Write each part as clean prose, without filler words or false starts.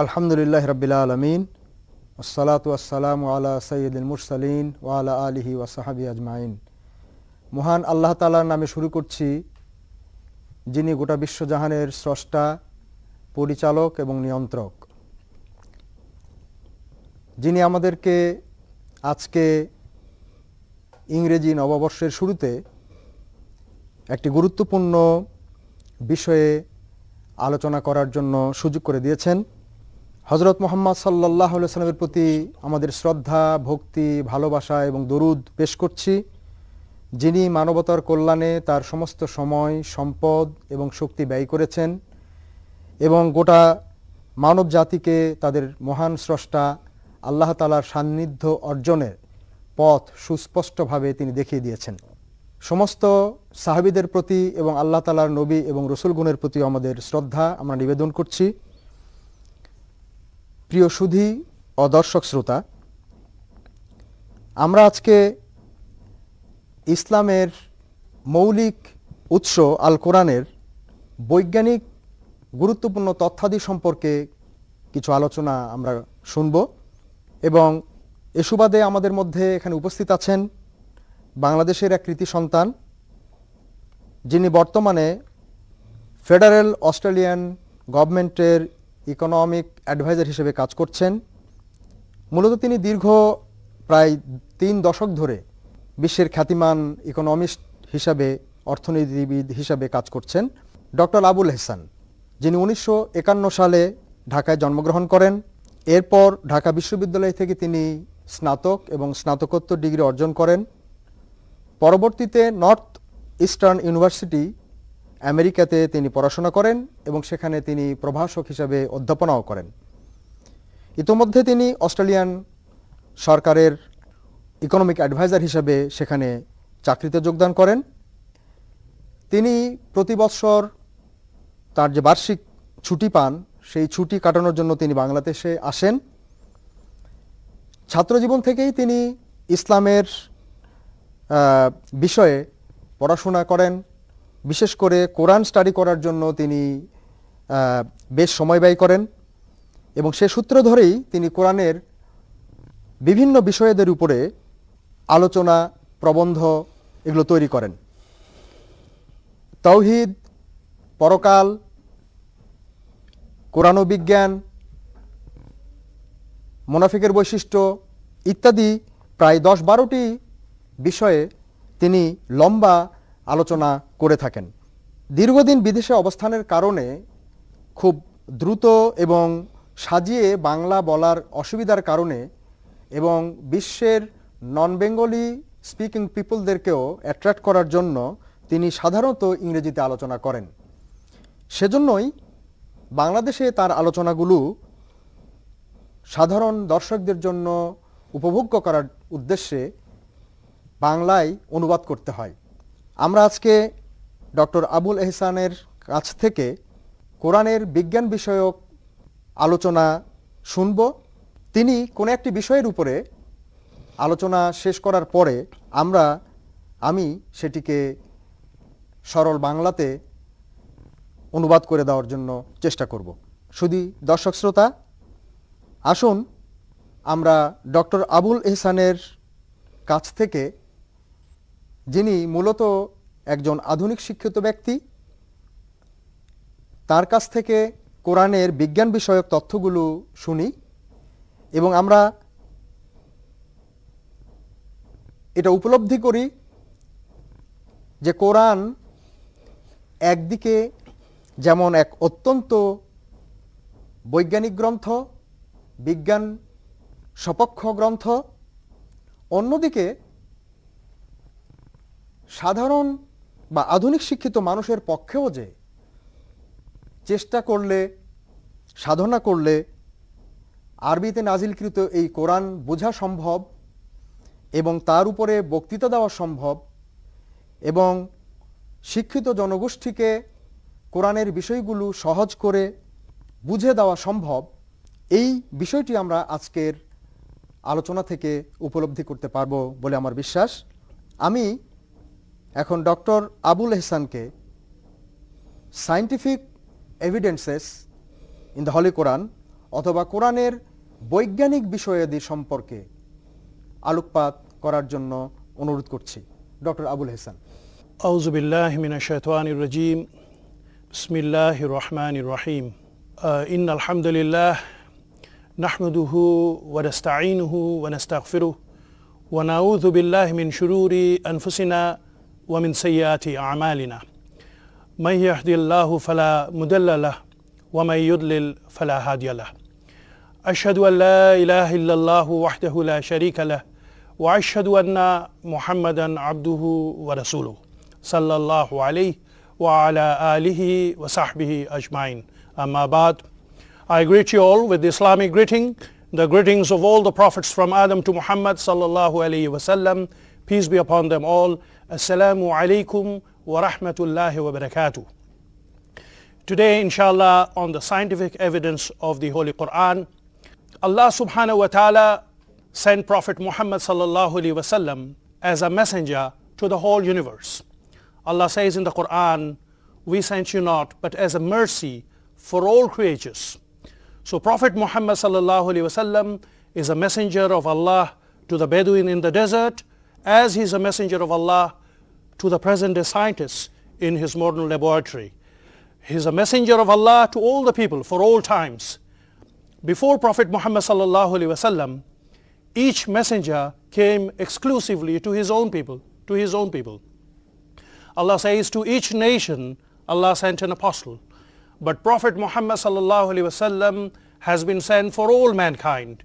আলহামদুলিল্লাহ রাব্বিল আলামিন ওয়াসসালাতু ওয়াসসালামু আলা সাইয়্যিদিল মুরসালিন ওয়া আলা আলিহি ওয়া সাহবিহি আজমাইন। মহান আল্লাহ তাআলার নামে শুরু করছি, যিনি গোটা বিশ্বজাহানের স্রষ্টা, পরিচালক এবং নিয়ন্ত্রক, যিনি আমাদেরকে আজকে ইংরেজি নববর্ষের শুরুতে একটি গুরুত্বপূর্ণ বিষয়ে আলোচনা করার জন্য সুযোগ করে দিয়েছেন। হযরত মুহাম্মদ সাল্লাল্লাহু আলাইহি ওয়াসাল্লামের প্রতি আমাদের শ্রদ্ধা, ভক্তি, ভালোবাসা এবং দরুদ পেশ করছি, যিনি মানবতার কল্যাণে তার সমস্ত সময়, সম্পদ এবং শক্তি ব্যয় করেছেন এবং গোটা মানব জাতিকে তাদের মহান স্রষ্টা আল্লাহ তাআলার সান্নিধ্য অর্জনের পথ সুস্পষ্টভাবে তিনি দেখিয়ে দিয়েছেন। সমস্ত সাহাবীদের প্রতি এবং আল্লাহ তাআলার নবী এবং রসুলগণের প্রতি আমাদের শ্রদ্ধা আমরা নিবেদন করছি। প্রিয় সুধী ও দর্শক শ্রোতা, আমরা আজকে ইসলামের মৌলিক উৎস আল কোরআনের বৈজ্ঞানিক গুরুত্বপূর্ণ তথ্যাদি সম্পর্কে কিছু আলোচনা আমরা শুনব এবং এ সুবাদে আমাদের মধ্যে এখানে উপস্থিত আছেন বাংলাদেশের এক কৃতি সন্তান, যিনি বর্তমানে ফেডারেল অস্ট্রেলিয়ান গভর্নমেন্টের ইকোনমিক অ্যাডভাইজার হিসেবে কাজ করছেন। মূলত তিনি দীর্ঘ প্রায় ৩ দশক ধরে বিশ্বের খ্যাতিমান ইকোনমিস্ট হিসাবে, অর্থনীতিবিদ হিসাবে কাজ করছেন। ডক্টর আবুল এহসান, যিনি 1951 সালে ঢাকায় জন্মগ্রহণ করেন। এরপর ঢাকা বিশ্ববিদ্যালয় থেকে তিনি স্নাতক এবং স্নাতকোত্তর ডিগ্রি অর্জন করেন। পরবর্তীতে নর্থ ইস্টার্ন ইউনিভার্সিটি আমেরিকাতে তিনি পড়াশোনা করেন এবং সেখানে তিনি প্রভাষক হিসাবে অধ্যাপনাও করেন। ইতোমধ্যে তিনি অস্ট্রেলিয়ান সরকারের ইকোনমিক অ্যাডভাইজার হিসাবে সেখানে চাকরিতে যোগদান করেন। তিনি প্রতি বৎসর তার যে বার্ষিক ছুটি পান, সেই ছুটি কাটানোর জন্য তিনি বাংলাদেশে আসেন। ছাত্রজীবন থেকেই তিনি ইসলামের বিষয়ে পড়াশোনা করেন। বিশেষ করে কোরআন স্টাডি করার জন্য তিনি বেশ সময় ব্যয় করেন এবং সে সূত্র ধরেই তিনি কোরআনের বিভিন্ন বিষয়দের উপরে আলোচনা, প্রবন্ধ এগুলো তৈরি করেন। তাওহীদ, পরকাল, কোরআন ও বিজ্ঞান, মুনাফিকের বৈশিষ্ট্য ইত্যাদি প্রায় 10-12টি বিষয়ে তিনি লম্বা আলোচনা করে থাকেন। দীর্ঘদিন বিদেশে অবস্থানের কারণে খুব দ্রুত এবং সাজিয়ে বাংলা বলার অসুবিধার কারণে এবং বিশ্বের নন বেঙ্গলি স্পিকিং পিপলদেরকেও অ্যাট্রাক্ট করার জন্য তিনি সাধারণত ইংরেজিতে আলোচনা করেন। সেজন্যই বাংলাদেশে তার আলোচনাগুলো সাধারণ দর্শকদের জন্য উপভোগ্য করার উদ্দেশ্যে বাংলায় অনুবাদ করতে হয়। আমরা আজকে ডক্টর আবুল এহসানের কাছ থেকে কোরআনের বিজ্ঞান বিষয়ক আলোচনা শুনব। তিনি কোনো একটি বিষয়ের উপরে আলোচনা শেষ করার পরে আমি সেটিকে সরল বাংলাতে অনুবাদ করে দেওয়ার জন্য চেষ্টা করব। শুধু দর্শক শ্রোতা, আসুন আমরা ডক্টর আবুল এহসানের কাছ থেকে, যিনি মূলত একজন আধুনিক শিক্ষিত ব্যক্তি, তার কাছ থেকে কোরআনের বিজ্ঞান বিষয়ক তথ্যগুলো শুনি এবং আমরা এটা উপলব্ধি করি যে কোরআন একদিকে যেমন এক অত্যন্ত বৈজ্ঞানিক গ্রন্থ, বিজ্ঞান সপক্ষ গ্রন্থ, অন্যদিকে সাধারণ বা আধুনিক শিক্ষিত মানুষের পক্ষেও যে চেষ্টা করলে, সাধনা করলে আরবিতে নাজিলকৃত এই কোরআন বোঝা সম্ভব এবং তার উপরে বক্তৃতা দেওয়া সম্ভব এবং শিক্ষিত জনগোষ্ঠীকে কোরআনের বিষয়গুলো সহজ করে বুঝে দেওয়া সম্ভব, এই বিষয়টি আমরা আজকের আলোচনা থেকে উপলব্ধি করতে পারব বলে আমার বিশ্বাস। আমি এখন ডক্টর আবুল এহসানকে scientific evidences in the Holy Quran অথবা কোরআনের বৈজ্ঞানিক বিষয়াদি সম্পর্কে আলোকপাত করার জন্য অনুরোধ করছি ডক্টর আবুল হেসান। আউযু বিল্লাহি মিনাশ শাইতানির রাজীম। বিসমিল্লাহির রহমানির রহিম। ইন্নাল হামদুলিল্লাহ নাহমাদুহু ওয়া নাস্তাঈনুহু ওয়া নাস্তাগফিরুহু ওয়া নাউযু বিল্লাহি মিন শুরুরি আনফুসিনা ওয়া মিন সাইয়্যাতি আ'মালিনা। মান ইয়াহদিল্লাহু ফালা মুদিল্লা লাহু ওয়া মান ইউদ্লিল ফালা হাদিয়া লাহু। আশহাদু আল লা ইলাহা ইল্লাল্লাহু ওয়াহদাহু লা শারীকা লাহু ওয়া আশহাদু আন্না মুহাম্মাদান আবদুহু ওয়া রাসূলুহু সাল্লাল্লাহু আলাইহি ওয়া আলা আলিহি ওয়া সাহবিহি আজমাইন। Amma ba'd. I greet you all with the Islamic greeting, the greetings of all the prophets from Adam to Muhammad sallallahu alayhi wa sallam. Peace be upon them all. Assalamu alaikum wa rahmatullahi wa barakatuh. Today, inshallah, on the scientific evidence of the Holy Quran, Allah subhanahu wa ta'ala sent Prophet Muhammad sallallahu alayhi wa sallam as a messenger to the whole universe. Allah says in the Quran, "We sent you not but as a mercy for all creatures." So Prophet Muhammad sallallahu alaihi wasallam is a messenger of Allah to the Bedouin in the desert, as he is a messenger of Allah to the present day scientists in his modern laboratory. He is a messenger of Allah to all the people for all times. Before Prophet Muhammad sallallahu alaihi wasallam, each messenger came exclusively to his own people. Allah says, to each nation Allah sent an apostle. But Prophet Muhammad sallallahu alaihi wasallam has been sent for all mankind,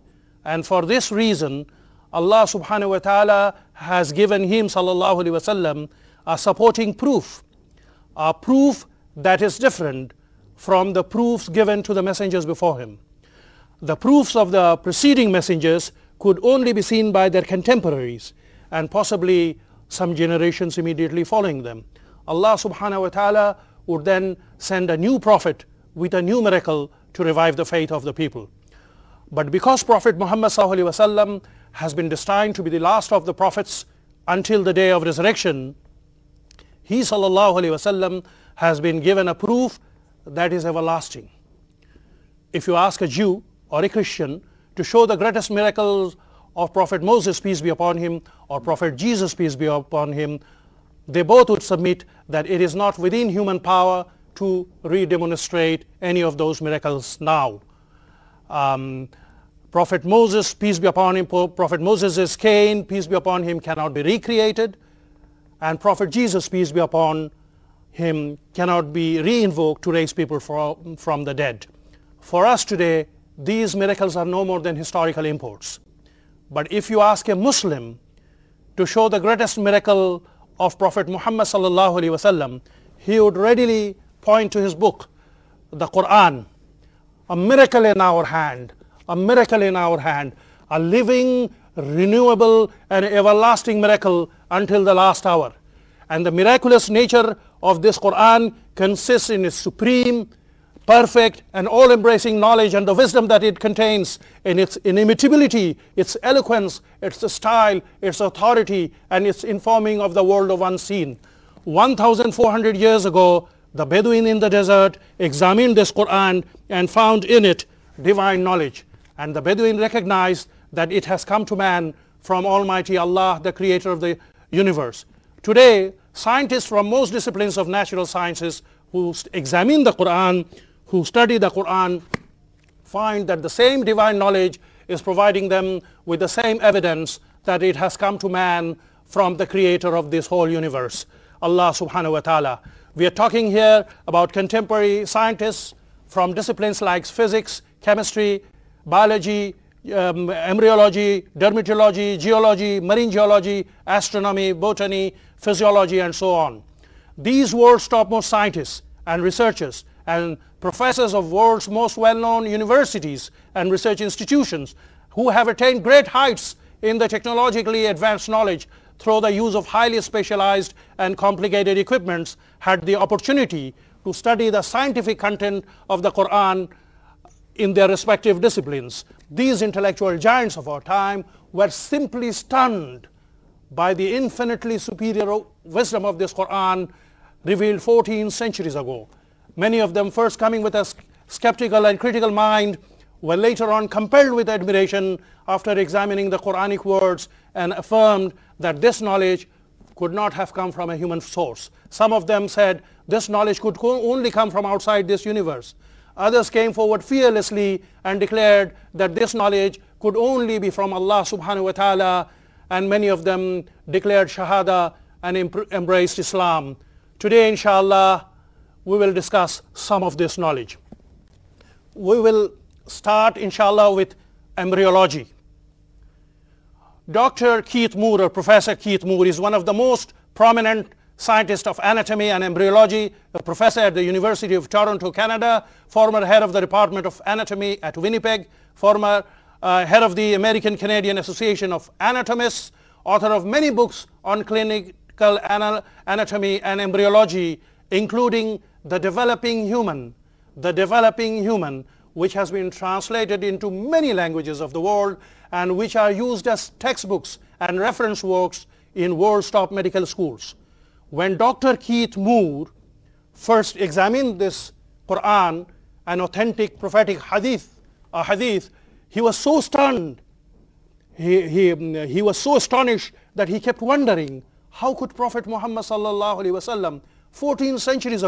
and for this reason Allah subhanahu wa ta'ala has given him sallallahu alaihi wasallam a supporting proof, a proof that is different from the proofs given to the messengers before him. The proofs of the preceding messengers could only be seen by their contemporaries and possibly some generations immediately following them. Allah subhanahu wa ta'ala would then send a new prophet with a new miracle to revive the faith of the people. But because Prophet Muhammad sallallahu alaihi wasallam has been destined to be the last of the prophets until the day of resurrection, he sallallahu alaihi wasallam has been given a proof that is everlasting. If you ask a Jew or a Christian to show the greatest miracles of Prophet Moses, peace be upon him, or Prophet Jesus, peace be upon him, they both would submit that it is not within human power to redemonstrate any of those miracles now. Prophet Moses, peace be upon him, Prophet Moses' cane, peace be upon him, cannot be recreated, and Prophet Jesus, peace be upon him, cannot be reinvoked to raise people from the dead. For us today, these miracles are no more than historical imports. But if you ask a Muslim to show the greatest miracle of Prophet Muhammad sallallahu alaihi wasallam, he would readily point to his book, the Quran, a miracle in our hand, a miracle in our hand, a living, renewable and everlasting miracle until the last hour. And the miraculous nature of this Quran consists in its supreme, perfect and all-embracing knowledge and the wisdom that it contains, in its inimitability, its eloquence, its style, its authority, and its informing of the world of unseen. 1,400 years ago, the Bedouin in the desert examined this Quran and found in it divine knowledge. And the Bedouin recognized that it has come to man from Almighty Allah, the creator of the universe. Today, scientists from most disciplines of natural sciences who examine the Quran, who study the Quran, find that the same divine knowledge is providing them with the same evidence that it has come to man from the creator of this whole universe, Allah subhanahu wa ta'ala. We are talking here about contemporary scientists from disciplines like physics, chemistry, biology, embryology, dermatology, geology, marine geology, astronomy, botany, physiology, and so on. These world's topmost scientists and researchers and professors of world's most well-known universities and research institutions who have attained great heights in the technologically advanced knowledge through the use of highly specialized and complicated equipments had the opportunity to study the scientific content of the Quran in their respective disciplines. These intellectual giants of our time were simply stunned by the infinitely superior wisdom of this Quran revealed 14 centuries ago. Many of them first coming with a skeptical and critical mind were later on compelled with admiration after examining the Quranic words and affirmed that this knowledge could not have come from a human source. Some of them said this knowledge could only come from outside this universe. Others came forward fearlessly and declared that this knowledge could only be from Allah subhanahu wa ta'ala, and many of them declared Shahada and embraced Islam. Today, inshallah, we will discuss some of this knowledge. We will start, inshallah, with embryology. Dr. Keith Moore, or Professor Keith Moore, is one of the most prominent scientists of anatomy and embryology, a professor at the University of Toronto, Canada, former head of the Department of Anatomy at Winnipeg, former head of the American Canadian Association of Anatomists, author of many books on clinical anatomy and embryology, including The Developing Human, which has been translated into many languages of the world and which are used as textbooks and reference works in world's top medical schools. When Dr. Keith Moore first examined this Quran, an authentic prophetic hadith, he was so stunned, he was so astonished that he kept wondering, how could Prophet Muhammad sallallahu alaihi wasallam 14 centuries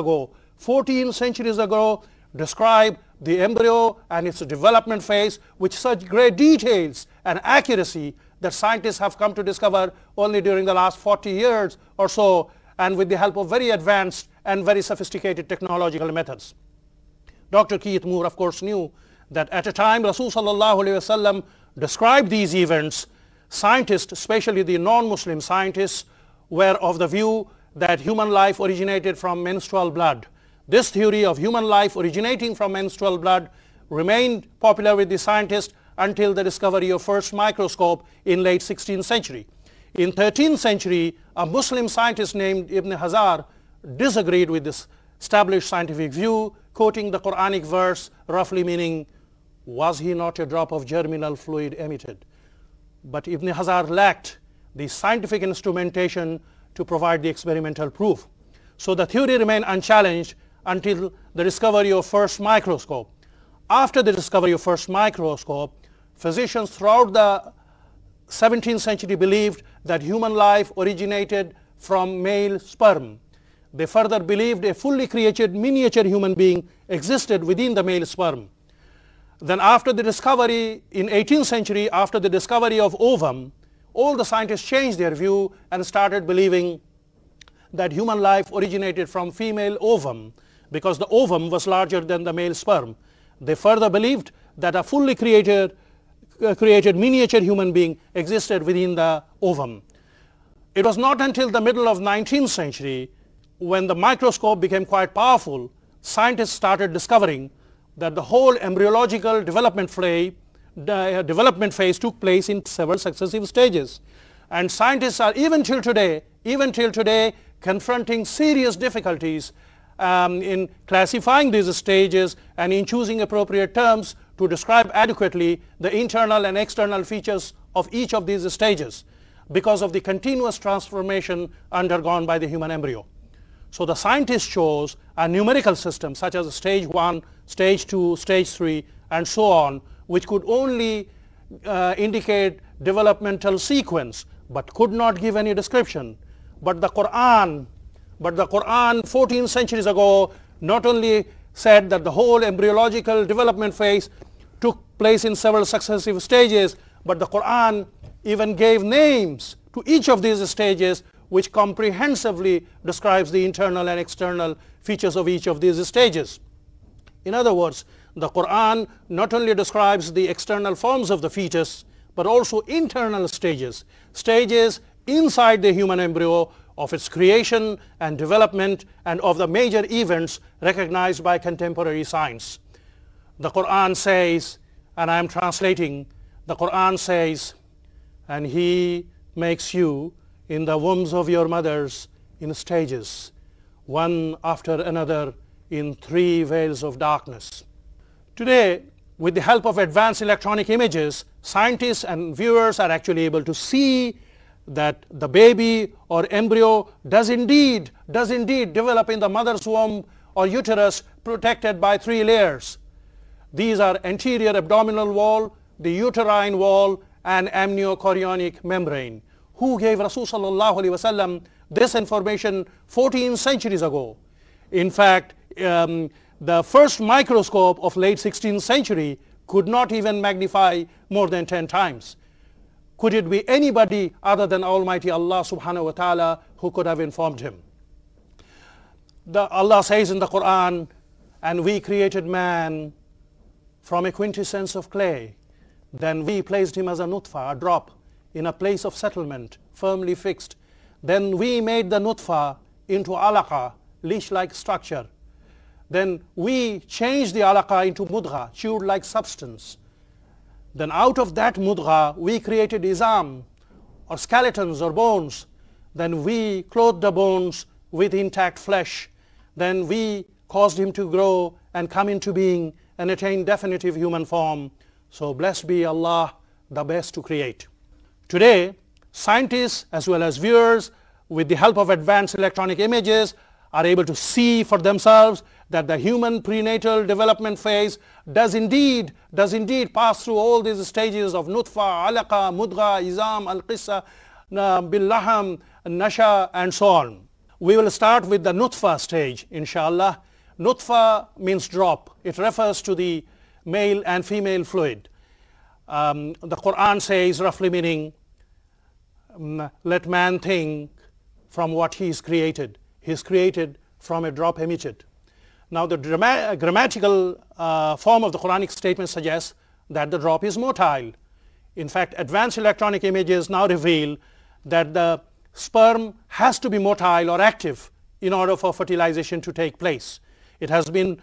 ago describe the embryo and its development phase with such great details and accuracy that scientists have come to discover only during the last 40 years or so, and with the help of very advanced and very sophisticated technological methods. Dr. Keith Moore, of course, knew that at a time Rasul sallallahu alaihi wasallam described these events, scientists, especially the non-Muslim scientists, were of the view that human life originated from menstrual blood. This theory of human life originating from menstrual blood remained popular with the scientists until the discovery of first microscope in late 16th century. In 13th century, a Muslim scientist named Ibn Hazar disagreed with this established scientific view, quoting the Quranic verse roughly meaning, "Was he not a drop of germinal fluid emitted?" But Ibn Hazar lacked the scientific instrumentation to provide the experimental proof. So the theory remained unchallenged until the discovery of first microscope. After the discovery of first microscope, physicians throughout the 17th century believed that human life originated from male sperm. They further believed a fully created miniature human being existed within the male sperm. Then after the discovery in 18th century, after the discovery of ovum, all the scientists changed their view and started believing that human life originated from female ovum, because the ovum was larger than the male sperm. They further believed that a fully created miniature human being existed within the ovum. It was not until the middle of 19th century, when the microscope became quite powerful, scientists started discovering that the whole embryological development phase took place in several successive stages. And scientists are even till today confronting serious difficulties in classifying these stages and in choosing appropriate terms to describe adequately the internal and external features of each of these stages because of the continuous transformation undergone by the human embryo. So the scientists chose a numerical system such as stage 1, stage 2, stage 3, and so on, which could only indicate developmental sequence but could not give any description. But the Quran 14 centuries ago not only said that the whole embryological development phase took place in several successive stages, but the Quran even gave names to each of these stages, which comprehensively describes the internal and external features of each of these stages. In other words, the Quran not only describes the external forms of the fetus, but also internal stages inside the human embryo of its creation and development and of the major events recognized by contemporary science. The Quran says, and I am translating, the Quran says, "And he makes you in the wombs of your mothers in stages, one after another in 3 veils of darkness." Today, with the help of advanced electronic images, scientists and viewers are actually able to see that the baby or embryo does indeed develop in the mother's womb or uterus, protected by 3 layers. These are anterior abdominal wall, the uterine wall, and amniochorionic membrane. Who gave Rasul sallallahu alaihi wasallam this information 14 centuries ago? In fact, the first microscope of late 16th century could not even magnify more than 10 times. Could it be anybody other than Almighty Allah subhanahu wa ta'ala who could have informed him? Allah says in the Quran, and we created man from a quintessence of clay. Then we placed him as a nutfa, a drop, in a place of settlement, firmly fixed. Then we made the nutfa into alaqa, leash-like structure. Then we changed the alaqa into mudgha, chewed-like substance. Then out of that mudgha, we created izam, or skeletons or bones. Then we clothed the bones with intact flesh. Then we caused him to grow and come into being and attain definitive human form. So blessed be Allah, the best to create. Today, scientists as well as viewers, with the help of advanced electronic images, are able to see for themselves that the human prenatal development phase does indeed pass through all these stages of nutfa, alaqa, mudgha, izam, al-qissa, bil-laham, nasha, and so on. We will start with the nutfa stage, inshallah. Nutfa means drop. It refers to the male and female fluid. The Quran says, roughly meaning, let man think from what he is created. He is created from a drop emitted. Now the grammatical form of the Quranic statement suggests that the drop is motile. In fact, advanced electronic images now reveal that the sperm has to be motile or active in order for fertilization to take place. It has been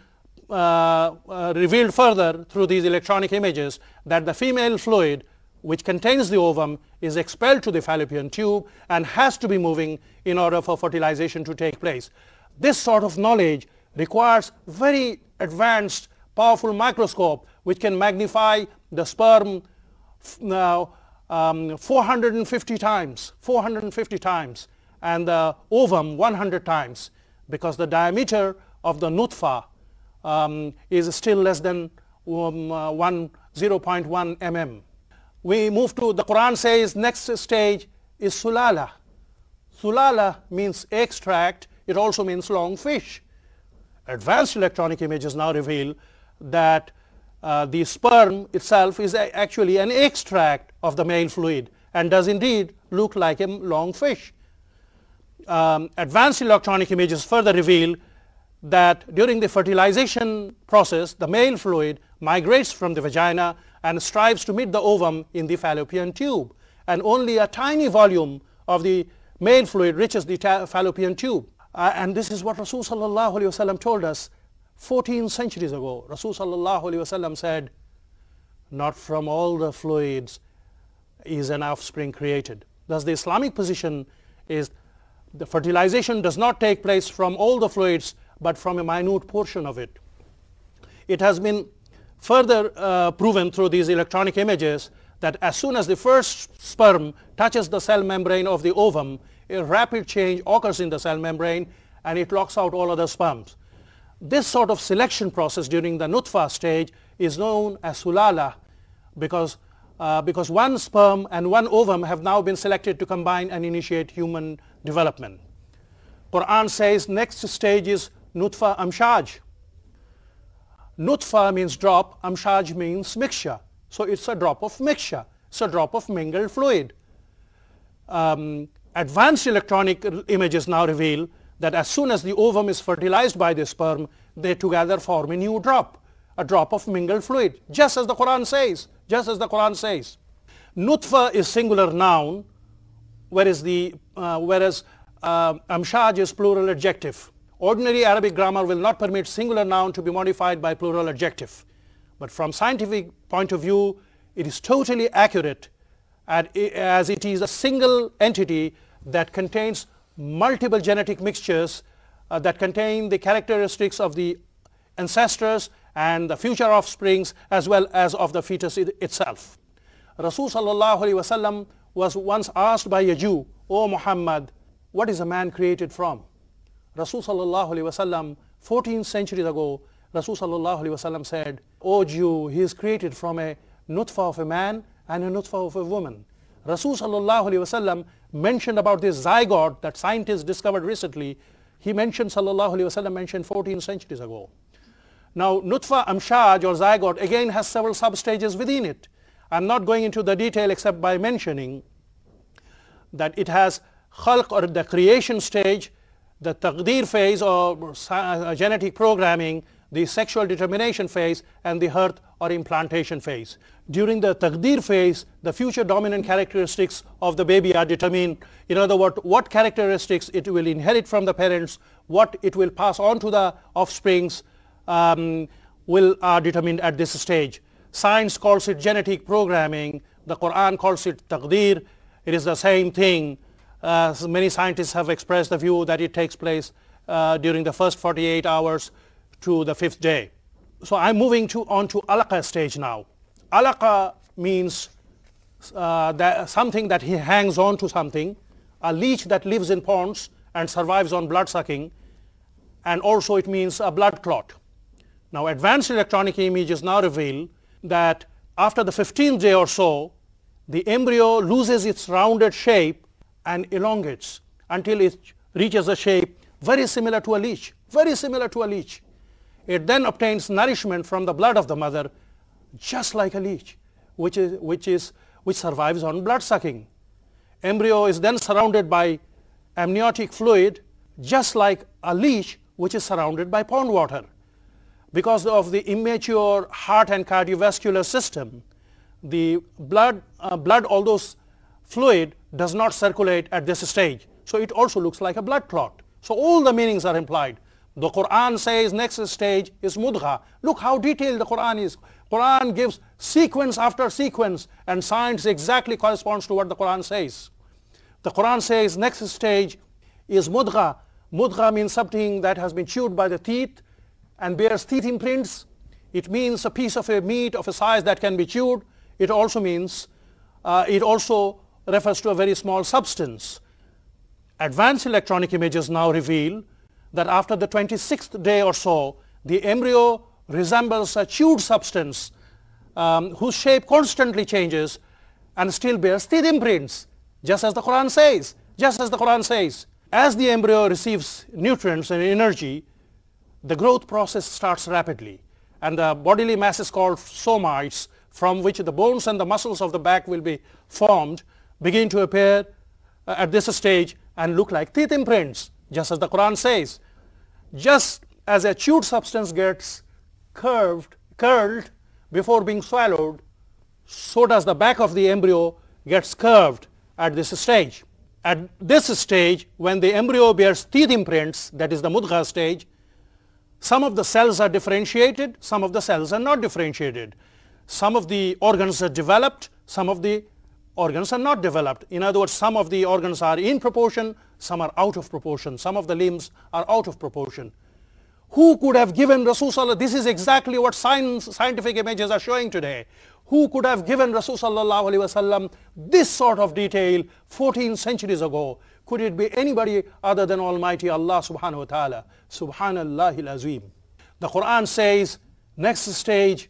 revealed further through these electronic images that the female fluid which contains the ovum is expelled to the fallopian tube and has to be moving in order for fertilization to take place. This sort of knowledge requires very advanced, powerful microscope which can magnify the sperm 450 times and the ovum 100 times, because the diameter of the nutfa is still less than 0.1 mm. We move to, the Quran says next stage is sulala. Sulala means extract. It also means long fish. Advanced electronic images now reveal that the sperm itself is actually an extract of the male fluid and does indeed look like a long fish. Advanced electronic images further reveal that during the fertilization process, the male fluid migrates from the vagina and strives to meet the ovum in the fallopian tube, and only a tiny volume of the male fluid reaches the fallopian tube. And this is what Rasul sallallahu alaihi wasallam told us 14 centuries ago. Rasul sallallahu alaihi wasallam said, not from all the fluids is an offspring created. Thus the Islamic position is the fertilization does not take place from all the fluids, but from a minute portion of it. It has been further proven through these electronic images that as soon as the first sperm touches the cell membrane of the ovum, a rapid change occurs in the cell membrane and it locks out all other sperms. This sort of selection process during the nutfa stage is known as sulala, because one sperm and one ovum have now been selected to combine and initiate human development. Quran says next stage is nutfa amshaj. Nutfa means drop, amshaj means mixture. So it's a drop of mixture. It's a drop of mingled fluid. Advanced electronic images now reveal that as soon as the ovum is fertilized by the sperm, they together form a new drop, a drop of mingled fluid, just as the Quran says. Nutfa is singular noun, whereas amshaj is plural adjective. Ordinary Arabic grammar will not permit singular noun to be modified by plural adjective. But from scientific point of view, it is totally accurate, as it is a single entity that contains multiple genetic mixtures that contain the characteristics of the ancestors and the future offsprings as well as of the fetus itself. Rasul sallallahu alaihi wasallam was once asked by a Jew, "O Muhammad, what is a man created from?" Rasul sallallahu alaihi wasallam 14 centuries ago Rasul sallallahu alaihi wasallam said, "O Jew, he is created from a nutfa of a man and a nutfa of a woman." Rasul sallallahu alaihi wasallam mentioned about this zygote that scientists discovered recently. He mentioned, sallallahu alaihi wasallam mentioned 14 centuries ago. Now, nutfa, amshaj or zygote again has several substages within it. I'm not going into the detail except by mentioning that it has khalq or the creation stage, the taqdeer phase or genetic programming, the sexual determination phase, and the birth or implantation phase. During the taqdeer phase, the future dominant characteristics of the baby are determined. In other words, what characteristics it will inherit from the parents, what it will pass on to the offsprings, are determined at this stage. Science calls it genetic programming. The Quran calls it taqdeer. It is the same thing. Many scientists have expressed the view that it takes place during the first 48 hours to the 5th day. So I'm moving on to alaqa stage now. Alaqa means something that he hangs on to something, a leech that lives in ponds and survives on blood sucking, and also it means a blood clot. Now, advanced electronic images now reveal that after the 15th day or so, the embryo loses its rounded shape and elongates until it reaches a shape very similar to a leech, very similar to a leech. It then obtains nourishment from the blood of the mother, just like a leech, which survives on blood sucking. Embryo is then surrounded by amniotic fluid, just like a leech, which is surrounded by pond water. Because of the immature heart and cardiovascular system, the blood, although fluid, does not circulate at this stage. So it also looks like a blood clot. So all the meanings are implied. The Quran says next stage is mudgha. Look how detailed the Quran is. Quran gives sequence after sequence, and science exactly corresponds to what the Quran says. The Quran says next stage is mudgha. Mudgha means something that has been chewed by the teeth and bears teeth imprints. It means a piece of a meat of a size that can be chewed. It also means, it also refers to a very small substance. Advanced electronic images now reveal that after the 26th day or so, the embryo resembles a chewed substance whose shape constantly changes and still bears teeth imprints, just as the Quran says, just as the Quran says. As the embryo receives nutrients and energy, the growth process starts rapidly, and the bodily masses called somites, from which the bones and the muscles of the back will be formed, begin to appear at this stage and look like teeth imprints, just as the Quran says. Just as a chewed substance gets curled before being swallowed, so does the back of the embryo gets curved at this stage. At this stage, when the embryo bears teeth imprints, that is the mudgha stage, some of the cells are differentiated, some of the cells are not differentiated. Some of the organs are developed, some of the organs are not developed. In other words, some of the organs are in proportion, some are out of proportion, some of the limbs are out of proportion. Who could have given Rasul Sallallahu? This is exactly what scientific images are showing today. Who could have given Rasul Sallallahu Alaihi Wasallam this sort of detail 14 centuries ago? Could it be anybody other than Almighty Allah Subhanahu wa Ta'ala? Subhanallahil Azim. The Quran says next stage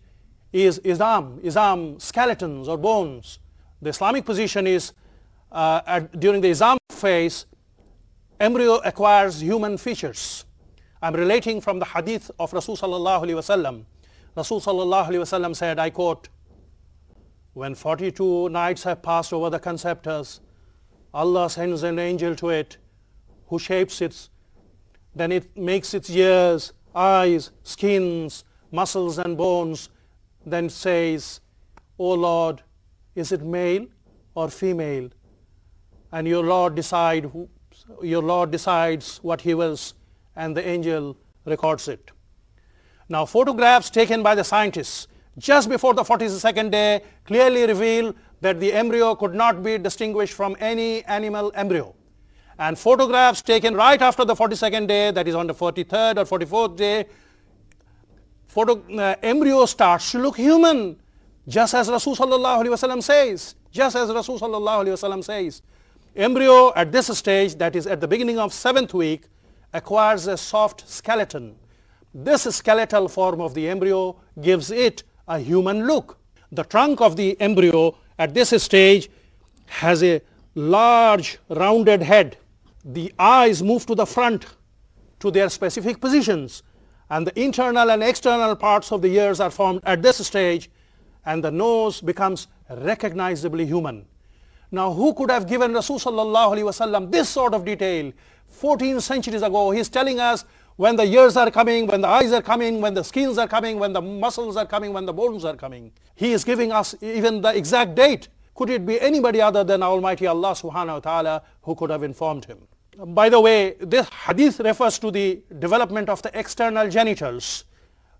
is izam, skeletons or bones. The Islamic position is during the izam phase, embryo acquires human features. I'm relating from the hadith of Rasul Sallallahu Alaihi Wasallam. Rasul Sallallahu Alaihi Wasallam said, I quote, when 42 nights have passed over the conceptus, Allah sends an angel to it who shapes it, then it makes its ears, eyes, skins, muscles and bones, then says, O Lord, is it male or female? And your Lord decides what he wills, and the angel records it. Now, photographs taken by the scientists just before the 42nd day clearly reveal that the embryo could not be distinguished from any animal embryo. And photographs taken right after the 42nd day, that is on the 43rd or 44th day, embryo starts to look human, just as Rasul Sallallahu Alaihi Wasallam says. Just as Rasul Sallallahu Alaihi Wasallam says. Embryo at this stage, that is at the beginning of 7th week, acquires a soft skeleton. this skeletal form of the embryo gives it a human look. The trunk of the embryo at this stage has a large rounded head. The eyes move to the front to their specific positions, and the internal and external parts of the ears are formed at this stage, and the nose becomes recognizably human. Now, who could have given Rasul sallallahu alaihi wasallam this sort of detail 14 centuries ago? He's telling us when the ears are coming, when the eyes are coming, when the skins are coming, when the muscles are coming, when the bones are coming. He is giving us even the exact date. Could it be anybody other than Almighty Allah subhanahu wa ta'ala who could have informed him? By the way, this hadith refers to the development of the external genitals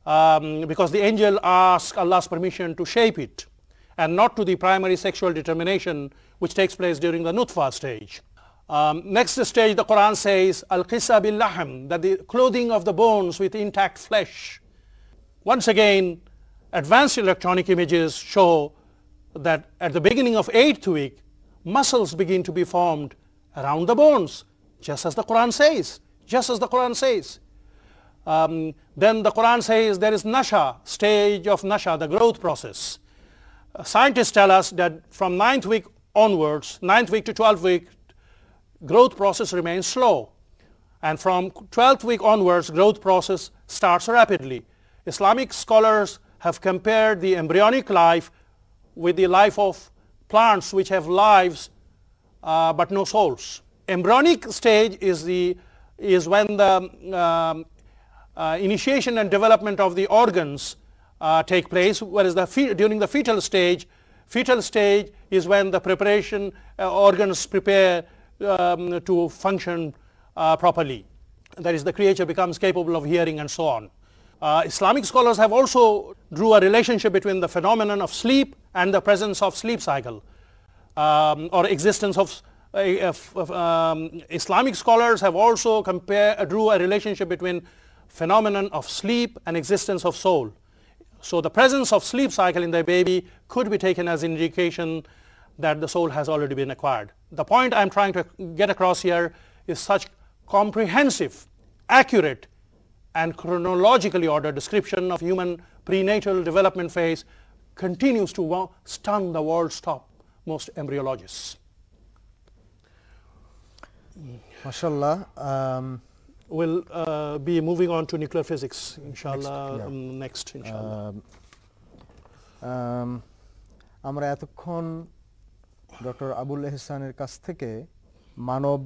because the angel asked Allah's permission to shape it, and not to the primary sexual determination which takes place during the nutfa stage. Next stage, the Quran says, al-qissa bil-lahm, that the clothing of the bones with intact flesh. Once again, advanced electronic images show that at the beginning of 8th week, muscles begin to be formed around the bones, just as the Quran says, just as the Quran says. Then the Quran says there is nasha, stage of nasha, the growth process. Scientists tell us that from 9th week onwards, 9th week to 12th week, growth process remains slow. And from 12th week onwards, growth process starts rapidly. Islamic scholars have compared the embryonic life with the life of plants which have lives but no souls. Embryonic stage is when the initiation and development of the organs take place, whereas during the fetal stage is when the preparation organs prepare to function properly. That is, the creature becomes capable of hearing and so on. Islamic scholars have also drew a relationship between the phenomenon of sleep and the presence of sleep cycle or existence of Islamic scholars have also drew a relationship between phenomenon of sleep and existence of soul. So the presence of sleep cycle in the baby could be taken as indication that the soul has already been acquired. The point I'm trying to get across here is such comprehensive, accurate, and chronologically ordered description of human prenatal development phase continues to stun the world's topmost embryologists. MashaAllah. We'll be moving on to nuclear physics, inshallah, next, inshallah. আমরা এতক্ষণ doctor Abul এহসানের কাছ থেকে মানব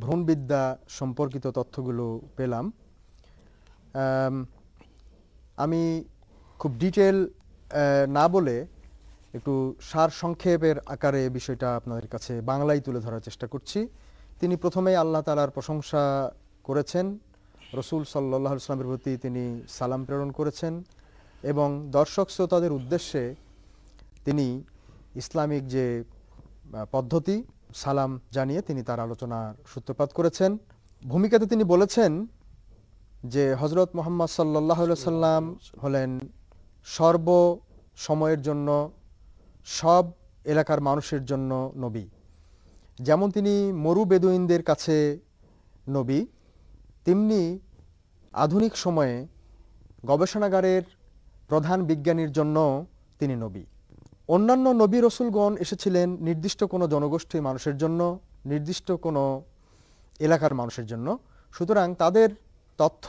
ভ্রূণবিদ্যা সম্পর্কিত তথ্যগুলো পেলাম। আমি খুব ডিটেল না বলে একটু সার সংক্ষেপের আকারে বিষয়টা আপনাদের কাছে বাংলায় তুলে ধরার চেষ্টা করছি। তিনি প্রথমেই আল্লাহ তাআলার প্রশংসা করেছেন, রসুল সাল্লাল্লাহু আলাইহি ওয়াসাল্লামের প্রতি তিনি সালাম প্রেরণ করেছেন এবং দর্শক শ্রোতাদের উদ্দেশ্যে তিনি ইসলামিক যে পদ্ধতি সালাম জানিয়ে তিনি তার আলোচনার সূত্রপাত করেছেন। ভূমিকাতে তিনি বলেছেন যে হযরত মুহাম্মদ সাল্লাল্লাহু আলাইহি ওয়াসাল্লাম হলেন সর্ব সময়ের জন্য সব এলাকার মানুষের জন্য নবী। যেমন তিনি মরু বেদুইনদের কাছে নবী, তেমনি আধুনিক সময়ে গবেষণাগারের প্রধান বিজ্ঞানীর জন্য তিনি নবী। অন্যান্য নবী রসুলগণ এসেছিলেন নির্দিষ্ট কোনো জনগোষ্ঠীর মানুষের জন্য, নির্দিষ্ট কোনো এলাকার মানুষের জন্য। সুতরাং তাদের তথ্য,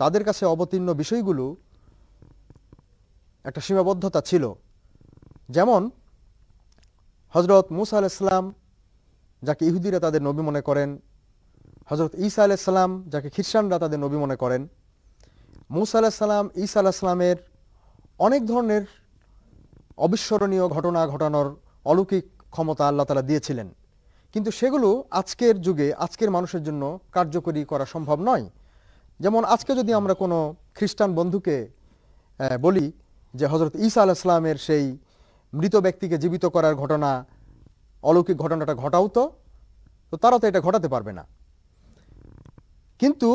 তাদের কাছে অবতীর্ণ বিষয়গুলো একটা সীমাবদ্ধতা ছিল। যেমন হযরত মূসা আলাইহিস সালাম, যাকে ইহুদিরা তাদের নবী মনে করেন, হযরত ঈসা আলাইহিস সালাম, যাকে খ্রিস্টানরা তাদের নবী মনে করেন। মূসা আলাইহিস সালাম, ঈসা আলাইহিস সালামের অনেক ধরনের অবিস্মরণীয় ঘটনা ঘটানোর অলৌকিক ক্ষমতা আল্লাহ তাআলা দিয়েছিলেন, কিন্তু সেগুলো আজকের যুগে আজকের মানুষের জন্য কার্যকরী করা সম্ভব নয়। যেমন আজকে যদি আমরা কোনো খ্রিস্টান বন্ধুকে বলি যে হযরত ঈসা আলাইহিস সালামের সেই মৃত ব্যক্তিকে জীবিত করার ঘটনা, অলৌকিক ঘটনাটা ঘটাও তো তারা তো এটা ঘটাতে পারবে না। কিন্তু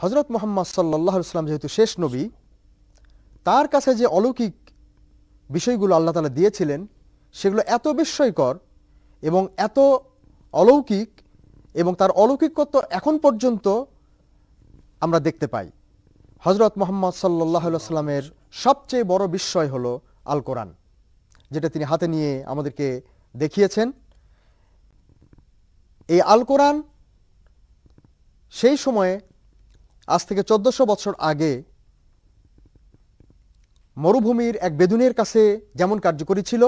হযরত মুহাম্মদ সাল্লাল্লাহু আলাইহি ওয়াসাল্লাম যেহেতু শেষ নবী, তার কাছে যে অলৌকিক বিষয়গুলো আল্লাহ তাআলা দিয়েছিলেন সেগুলো এত বিস্ময়কর এবং এত অলৌকিক, এবং তার অলৌকিকত্ব এখন পর্যন্ত আমরা দেখতে পাই। হযরত মুহাম্মদ সাল্লাল্লাহু আলাইহি ওয়াসাল্লামের সবচেয়ে বড় বিস্ময় হলো আল কোরআন, যেটা তিনি হাতে নিয়ে আমাদেরকে দেখিয়েছেন। এই আল কোরআন সেই সময়ে আজ থেকে 1400 বছর আগে মরুভূমির এক বেদুনের কাছে যেমন কার্যকরী ছিল,